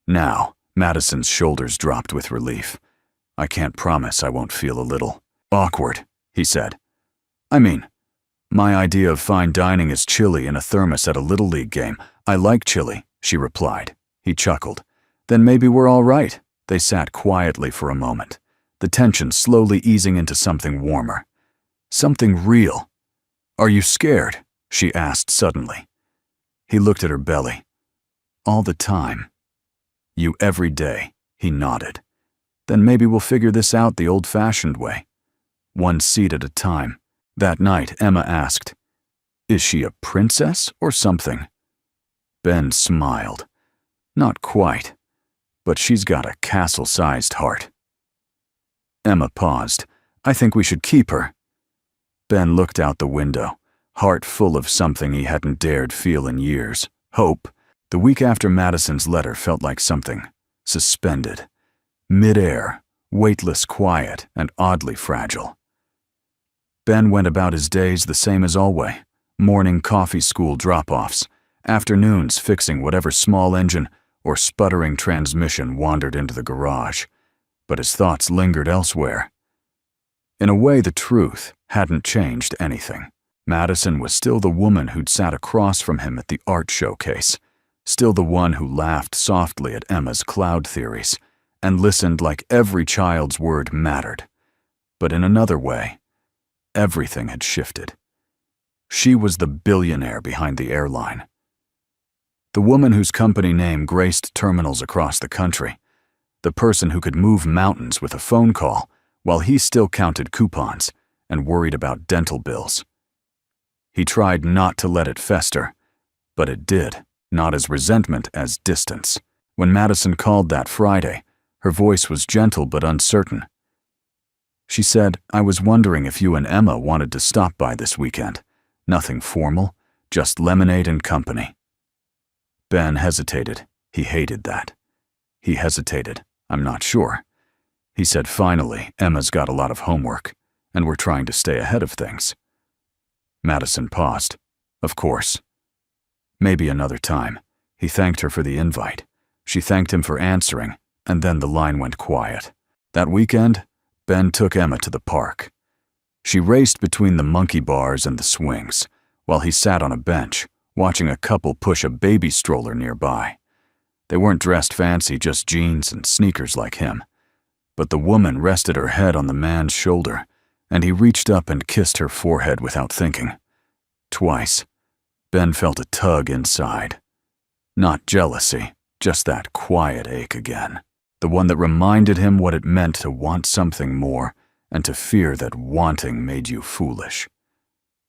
Now, Madison's shoulders dropped with relief. "I can't promise I won't feel a little awkward," he said. "I mean, my idea of fine dining is chili in a thermos at a Little League game. I like chili," she replied, He chuckled. Then maybe we're all right. They sat quietly for a moment, the tension slowly easing into something warmer. Something real. Are you scared? She asked suddenly. He looked at her belly. All the time. You every day, he nodded. Then maybe we'll figure this out the old-fashioned way. One seat at a time. That night, Emma asked, "Is she a princess or something?" Ben smiled. Not quite, but she's got a castle-sized heart. Emma paused. I think we should keep her. Ben looked out the window, heart full of something he hadn't dared feel in years. Hope. The week after Madison's letter felt like something suspended. Mid-air, weightless quiet, and oddly fragile. Ben went about his days the same as always. Morning coffee school drop-offs, afternoons fixing whatever small engine or sputtering transmission wandered into the garage. But his thoughts lingered elsewhere. In a way, the truth hadn't changed anything. Madison was still the woman who'd sat across from him at the art showcase, still the one who laughed softly at Emma's cloud theories and listened like every child's word mattered. But in another way, everything had shifted. She was the billionaire behind the airline. The woman whose company name graced terminals across the country. The person who could move mountains with a phone call while he still counted coupons and worried about dental bills. He tried not to let it fester, but it did, not as resentment as distance. When Madison called that Friday, her voice was gentle but uncertain. She said, I was wondering if you and Emma wanted to stop by this weekend. Nothing formal, just lemonade and company. Ben hesitated. He hated that. He hesitated. I'm not sure. He said, finally, Emma's got a lot of homework, and we're trying to stay ahead of things. Madison paused. Of course. Maybe another time. He thanked her for the invite. She thanked him for answering, and then the line went quiet. That weekend, Ben took Emma to the park. She raced between the monkey bars and the swings, while he sat on a bench, watching a couple push a baby stroller nearby. They weren't dressed fancy, just jeans and sneakers like him. But the woman rested her head on the man's shoulder, and he reached up and kissed her forehead without thinking. Twice. Ben felt a tug inside. Not jealousy, just that quiet ache again. The one that reminded him what it meant to want something more and to fear that wanting made you foolish.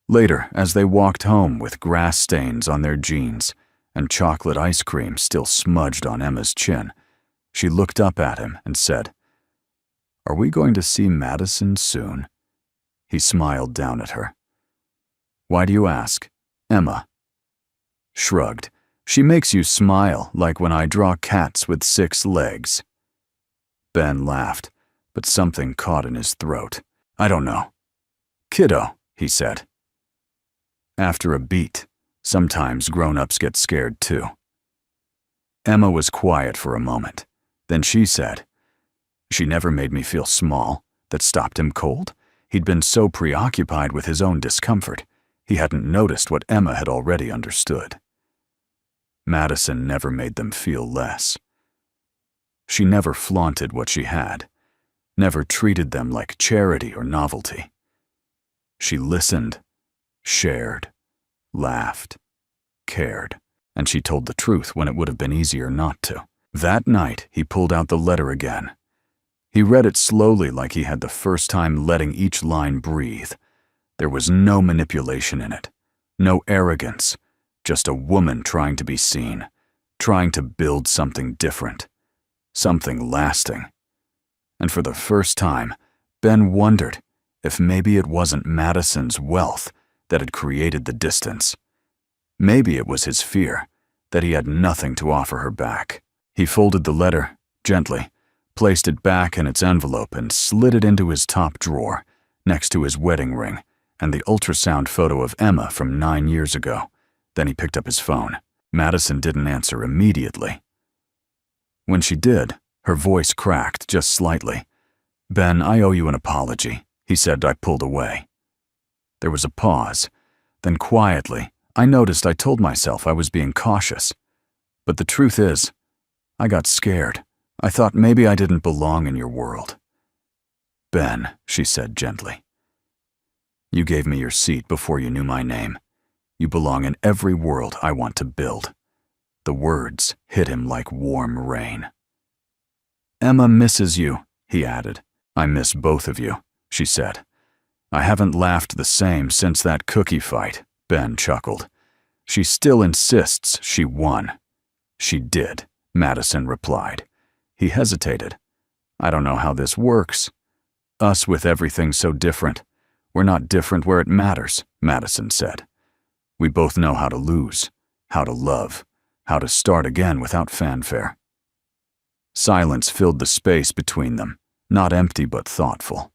Later, as they walked home with grass stains on their jeans and chocolate ice cream still smudged on Emma's chin, she looked up at him and said, Are we going to see Madison soon? He smiled down at her. Why do you ask? Emma shrugged. She makes you smile like when I draw cats with 6 legs. Ben laughed, but something caught in his throat. I don't know. Kiddo, he said. After a beat, sometimes grown-ups get scared too. Emma was quiet for a moment. Then she said, She never made me feel small. That stopped him cold. He'd been so preoccupied with his own discomfort, he hadn't noticed what Emma had already understood. Madison never made them feel less. She never flaunted what she had, never treated them like charity or novelty. She listened, shared, laughed, cared, and she told the truth when it would have been easier not to. That night, he pulled out the letter again. He read it slowly like he had the first time letting each line breathe. There was no manipulation in it, no arrogance, just a woman trying to be seen, trying to build something different, something lasting. And for the first time, Ben wondered if maybe it wasn't Madison's wealth that had created the distance. Maybe it was his fear that he had nothing to offer her back. He folded the letter gently, placed it back in its envelope, and slid it into his top drawer, next to his wedding ring and the ultrasound photo of Emma from 9 years ago. Then he picked up his phone. Madison didn't answer immediately. When she did, her voice cracked just slightly. Ben, I owe you an apology, he said. I pulled away. There was a pause. Then quietly, I noticed I told myself I was being cautious. But the truth is, I got scared. I thought maybe I didn't belong in your world." "Ben," she said gently, "you gave me your seat before you knew my name. You belong in every world I want to build." The words hit him like warm rain. "Emma misses you," he added. "I miss both of you," she said. "I haven't laughed the same since that cookie fight," Ben chuckled. "She still insists she won." "She did," Madison replied. He hesitated. "I don't know how this works." "Us with everything so different. We're not different where it matters," Madison said. "We both know how to lose, how to love, how to start again without fanfare." Silence filled the space between them, not empty but thoughtful.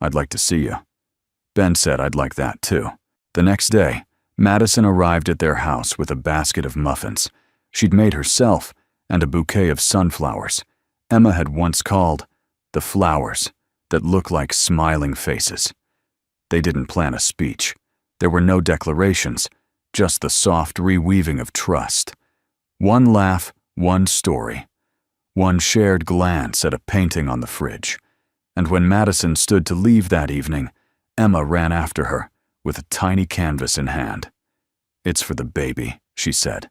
"I'd like to see you." Ben said I'd like that too. The next day, Madison arrived at their house with a basket of muffins she'd made herself and a bouquet of sunflowers Emma had once called the flowers that look like smiling faces. They didn't plan a speech. There were no declarations, just the soft reweaving of trust. One laugh, one story, one shared glance at a painting on the fridge. And when Madison stood to leave that evening, Emma ran after her with a tiny canvas in hand. "It's for the baby," she said.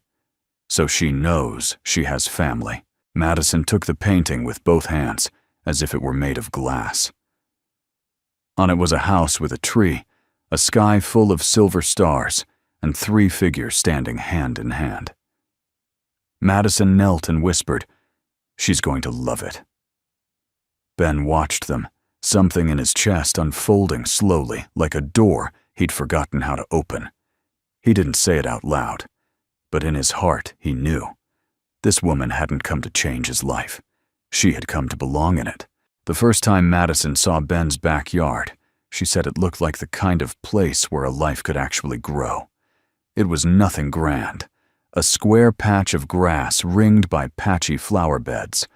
"So she knows she has family." Madison took the painting with both hands, as if it were made of glass. On it was a house with a tree, a sky full of silver stars, and 3 figures standing hand in hand. Madison knelt and whispered, "She's going to love it." Ben watched them, something in his chest unfolding slowly, like a door he'd forgotten how to open. He didn't say it out loud, but in his heart he knew. This woman hadn't come to change his life. She had come to belong in it. The first time Madison saw Ben's backyard, she said it looked like the kind of place where a life could actually grow. It was nothing grand. A square patch of grass ringed by patchy flower beds,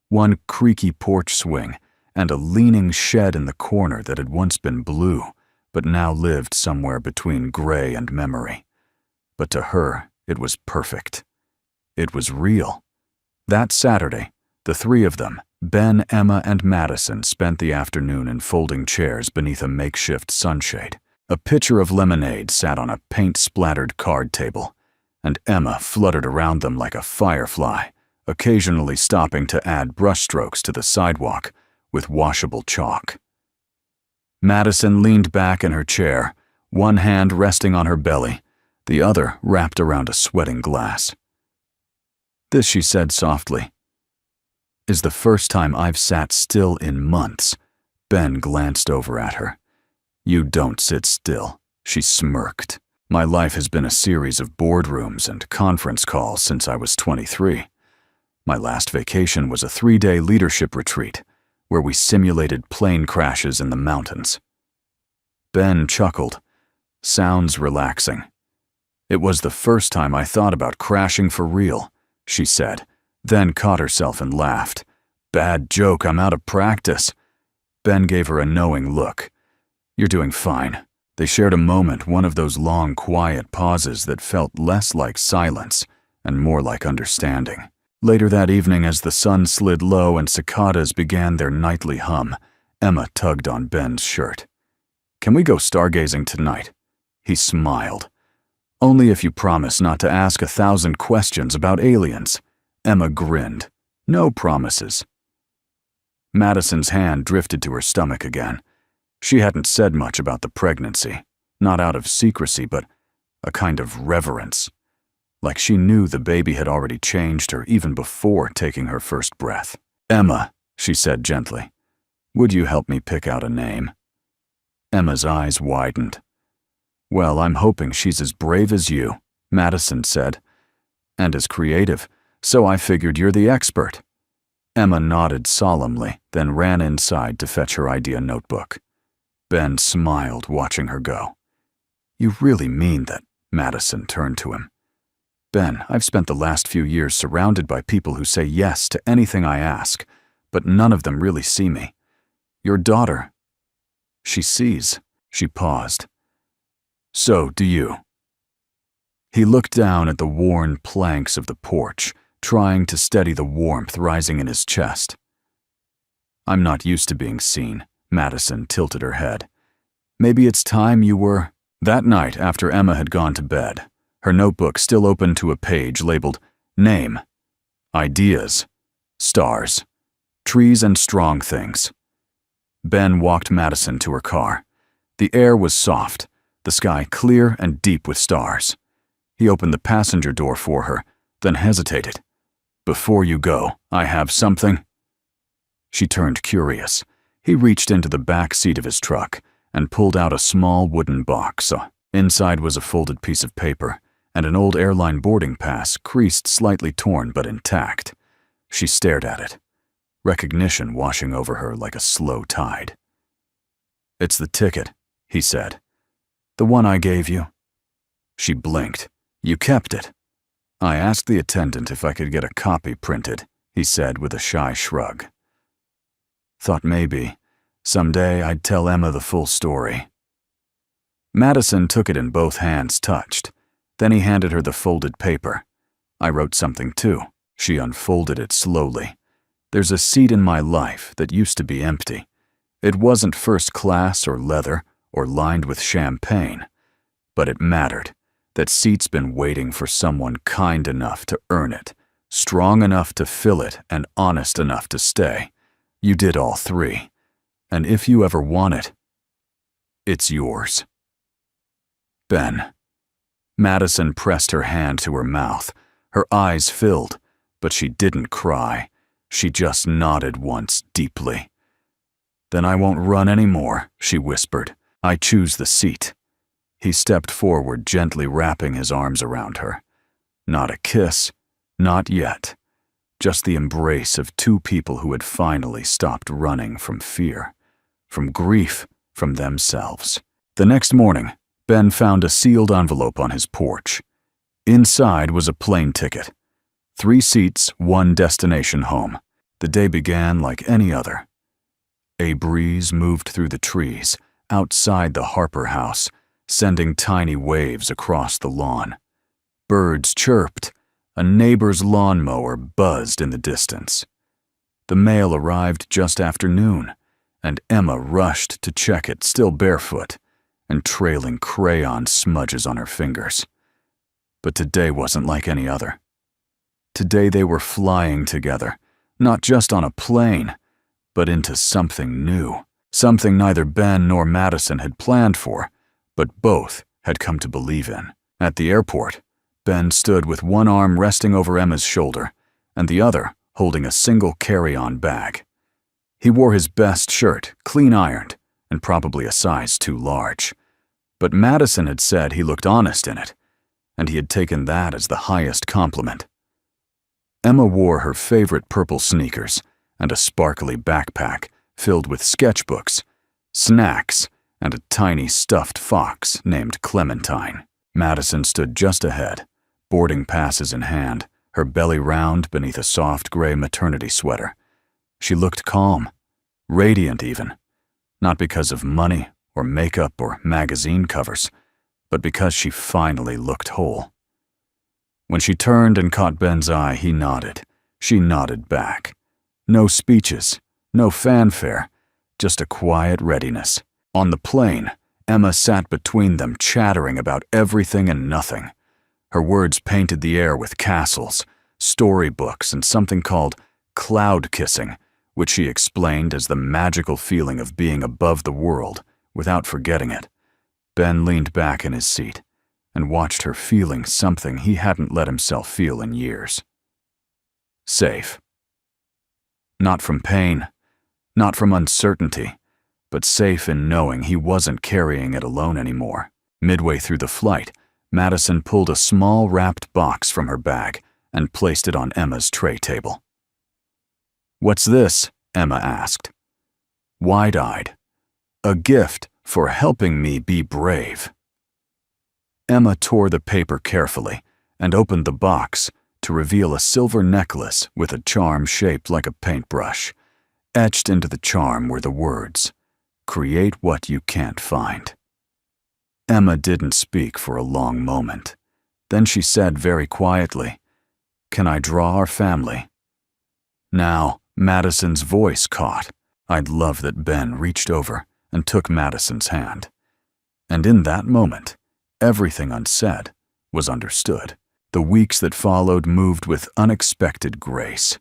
one creaky porch swing, and a leaning shed in the corner that had once been blue, but now lived somewhere between gray and memory. But to her, it was perfect. It was real. That Saturday, the 3 of them, Ben, Emma, and Madison, spent the afternoon in folding chairs beneath a makeshift sunshade. A pitcher of lemonade sat on a paint-splattered card table, and Emma fluttered around them like a firefly, occasionally stopping to add brushstrokes to the sidewalk with washable chalk. Madison leaned back in her chair, one hand resting on her belly, the other wrapped around a sweating glass. "This," she said softly, "is the first time I've sat still in months." Ben glanced over at her. "You don't sit still," she smirked. "My life has been a series of boardrooms and conference calls since I was 23. My last vacation was a 3-day leadership retreat where we simulated plane crashes in the mountains." Ben chuckled. "Sounds relaxing." "It was the first time I thought about crashing for real," she said, then caught herself and laughed. "Bad joke, I'm out of practice." Ben gave her a knowing look. "You're doing fine." They shared a moment, one of those long, quiet pauses that felt less like silence and more like understanding. Later that evening, as the sun slid low and cicadas began their nightly hum, Emma tugged on Ben's shirt. "Can we go stargazing tonight?" He smiled. "Only if you promise not to ask 1,000 questions about aliens." Emma grinned. "No promises." Madison's hand drifted to her stomach again. She hadn't said much about the pregnancy, not out of secrecy, but a kind of reverence. Like she knew the baby had already changed her even before taking her first breath. "Emma," she said gently, "would you help me pick out a name?" Emma's eyes widened. "Well, I'm hoping she's as brave as you," Madison said, "and as creative, so I figured you're the expert." Emma nodded solemnly, then ran inside to fetch her idea notebook. Ben smiled, watching her go. "You really mean that?" Madison turned to him. "Ben, I've spent the last few years surrounded by people who say yes to anything I ask, but none of them really see me. Your daughter, she sees." She paused. "So do you." He looked down at the worn planks of the porch, trying to steady the warmth rising in his chest. "I'm not used to being seen," Madison tilted her head. "Maybe it's time you were—" That night, after Emma had gone to bed, her notebook still open to a page labeled Name, Ideas, Stars, Trees and Strong Things. Ben walked Madison to her car. The air was soft, the sky clear and deep with stars. He opened the passenger door for her, then hesitated. "Before you go, I have something." She turned curious. He reached into the back seat of his truck and pulled out a small wooden box. Inside was a folded piece of paper and an old airline boarding pass, creased, slightly torn but intact. She stared at it, recognition washing over her like a slow tide. "It's the ticket," he said. "The one I gave you." She blinked. "You kept it." "I asked the attendant if I could get a copy printed," he said with a shy shrug. "Thought maybe someday I'd tell Emma the full story." Madison took it in both hands, touched. Then he handed her the folded paper. "I wrote something too." She unfolded it slowly. "There's a seat in my life that used to be empty. It wasn't first class or leather or lined with champagne, but it mattered. That seat's been waiting for someone kind enough to earn it, strong enough to fill it, and honest enough to stay. You did all three. And if you ever want it, it's yours." Ben. Madison pressed her hand to her mouth. Her eyes filled, but she didn't cry. She just nodded once deeply. "Then I won't run anymore," she whispered. "I choose the seat." He stepped forward, gently wrapping his arms around her. Not a kiss, not yet. Just the embrace of two people who had finally stopped running from fear, from grief, from themselves. The next morning, Ben found a sealed envelope on his porch. Inside was a plane ticket. 3 seats, 1 destination home. The day began like any other. A breeze moved through the trees, outside the Harper house, sending tiny waves across the lawn. Birds chirped. A neighbor's lawnmower buzzed in the distance. The mail arrived just after noon, and Emma rushed to check it, still barefoot, and trailing crayon smudges on her fingers. But today wasn't like any other. Today they were flying together, not just on a plane, but into something new, something neither Ben nor Madison had planned for, but both had come to believe in. At the airport, Ben stood with one arm resting over Emma's shoulder and the other holding a single carry-on bag. He wore his best shirt, clean ironed, and probably a size too large. But Madison had said he looked honest in it, and he had taken that as the highest compliment. Emma wore her favorite purple sneakers and a sparkly backpack filled with sketchbooks, snacks, and a tiny stuffed fox named Clementine. Madison stood just ahead, boarding passes in hand, her belly round beneath a soft gray maternity sweater. She looked calm, radiant even, not because of money or makeup or magazine covers, but because she finally looked whole. When she turned and caught Ben's eye, he nodded. She nodded back. No speeches, no fanfare, just a quiet readiness. On the plane, Emma sat between them, chattering about everything and nothing. Her words painted the air with castles, storybooks, and something called cloud kissing, which she explained as the magical feeling of being above the world without forgetting it. Ben leaned back in his seat and watched her, feeling something he hadn't let himself feel in years. Safe. Not from pain, not from uncertainty, but safe in knowing he wasn't carrying it alone anymore. Midway through the flight, Madison pulled a small wrapped box from her bag and placed it on Emma's tray table. "What's this?" Emma asked. Wide-eyed. "A gift for helping me be brave." Emma tore the paper carefully and opened the box to reveal a silver necklace with a charm shaped like a paintbrush. Etched into the charm were the words, "Create what you can't find." Emma didn't speak for a long moment. Then she said very quietly, Can I draw our family?" Now, Madison's voice caught. I'd love that Ben reached over and took Madison's hand. And in that moment, everything unsaid was understood. The weeks that followed moved with unexpected grace.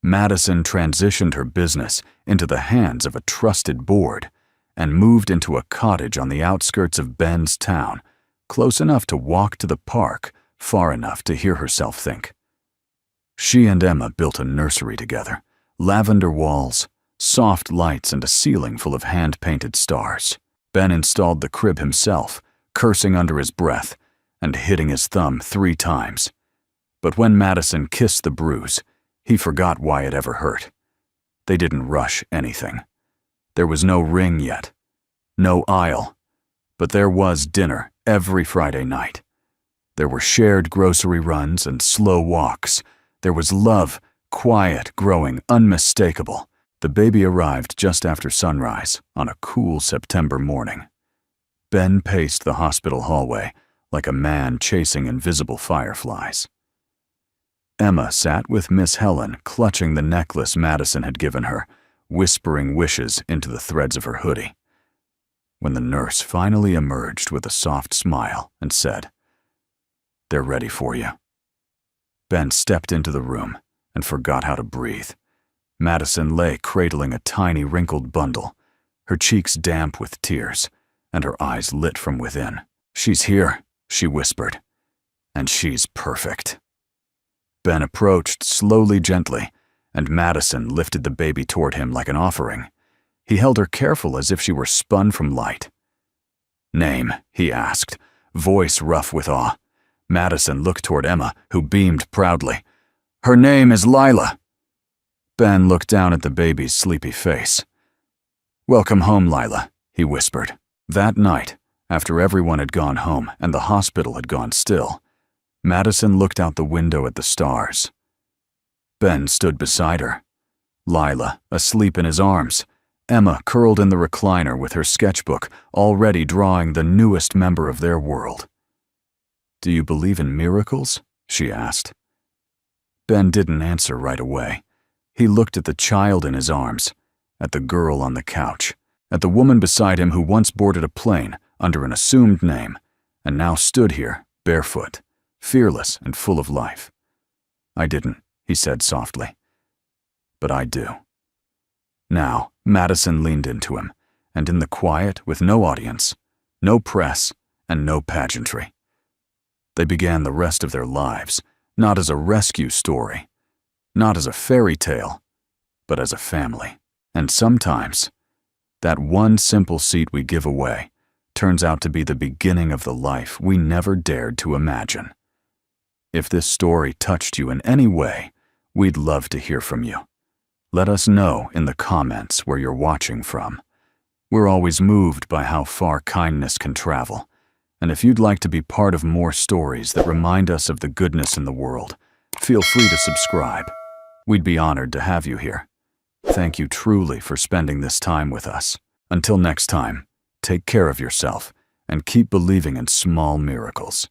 Madison transitioned her business into the hands of a trusted board and moved into a cottage on the outskirts of Ben's town, close enough to walk to the park, far enough to hear herself think. She and Emma built a nursery together, lavender walls, soft lights, and a ceiling full of hand-painted stars. Ben installed the crib himself, cursing under his breath and hitting his thumb 3 times. But when Madison kissed the bruise, he forgot why it ever hurt. They didn't rush anything. There was no ring yet, no aisle, but there was dinner every Friday night. There were shared grocery runs and slow walks. There was love, quiet, growing, unmistakable. The baby arrived just after sunrise on a cool September morning. Ben paced the hospital hallway like a man chasing invisible fireflies. Emma sat with Miss Helen, clutching the necklace Madison had given her, whispering wishes into the threads of her hoodie. When the nurse finally emerged with a soft smile and said, "They're ready for you," Ben stepped into the room and forgot how to breathe. Madison lay cradling a tiny wrinkled bundle, her cheeks damp with tears and her eyes lit from within. "She's here," she whispered, "and she's perfect." Ben approached slowly, gently, and Madison lifted the baby toward him like an offering. He held her careful as if she were spun from light. "Name?" he asked, voice rough with awe. Madison looked toward Emma, who beamed proudly. "Her name is Lila." Ben looked down at the baby's sleepy face. "Welcome home, Lila," he whispered. That night, after everyone had gone home and the hospital had gone still, Madison looked out the window at the stars. Ben stood beside her. Lila, asleep in his arms. Emma curled in the recliner with her sketchbook, already drawing the newest member of their world. "Do you believe in miracles?" she asked. Ben didn't answer right away. He looked at the child in his arms, at the girl on the couch, at the woman beside him who once boarded a plane under an assumed name and now stood here, barefoot, fearless and full of life. "I didn't," he said softly. "But I do." Now, Madison leaned into him, and in the quiet, with no audience, no press, and no pageantry, they began the rest of their lives, not as a rescue story, not as a fairy tale, but as a family. And sometimes, that one simple seat we give away turns out to be the beginning of the life we never dared to imagine. If this story touched you in any way, we'd love to hear from you. Let us know in the comments where you're watching from. We're always moved by how far kindness can travel, and if you'd like to be part of more stories that remind us of the goodness in the world, feel free to subscribe. We'd be honored to have you here. Thank you truly for spending this time with us. Until next time, take care of yourself and keep believing in small miracles.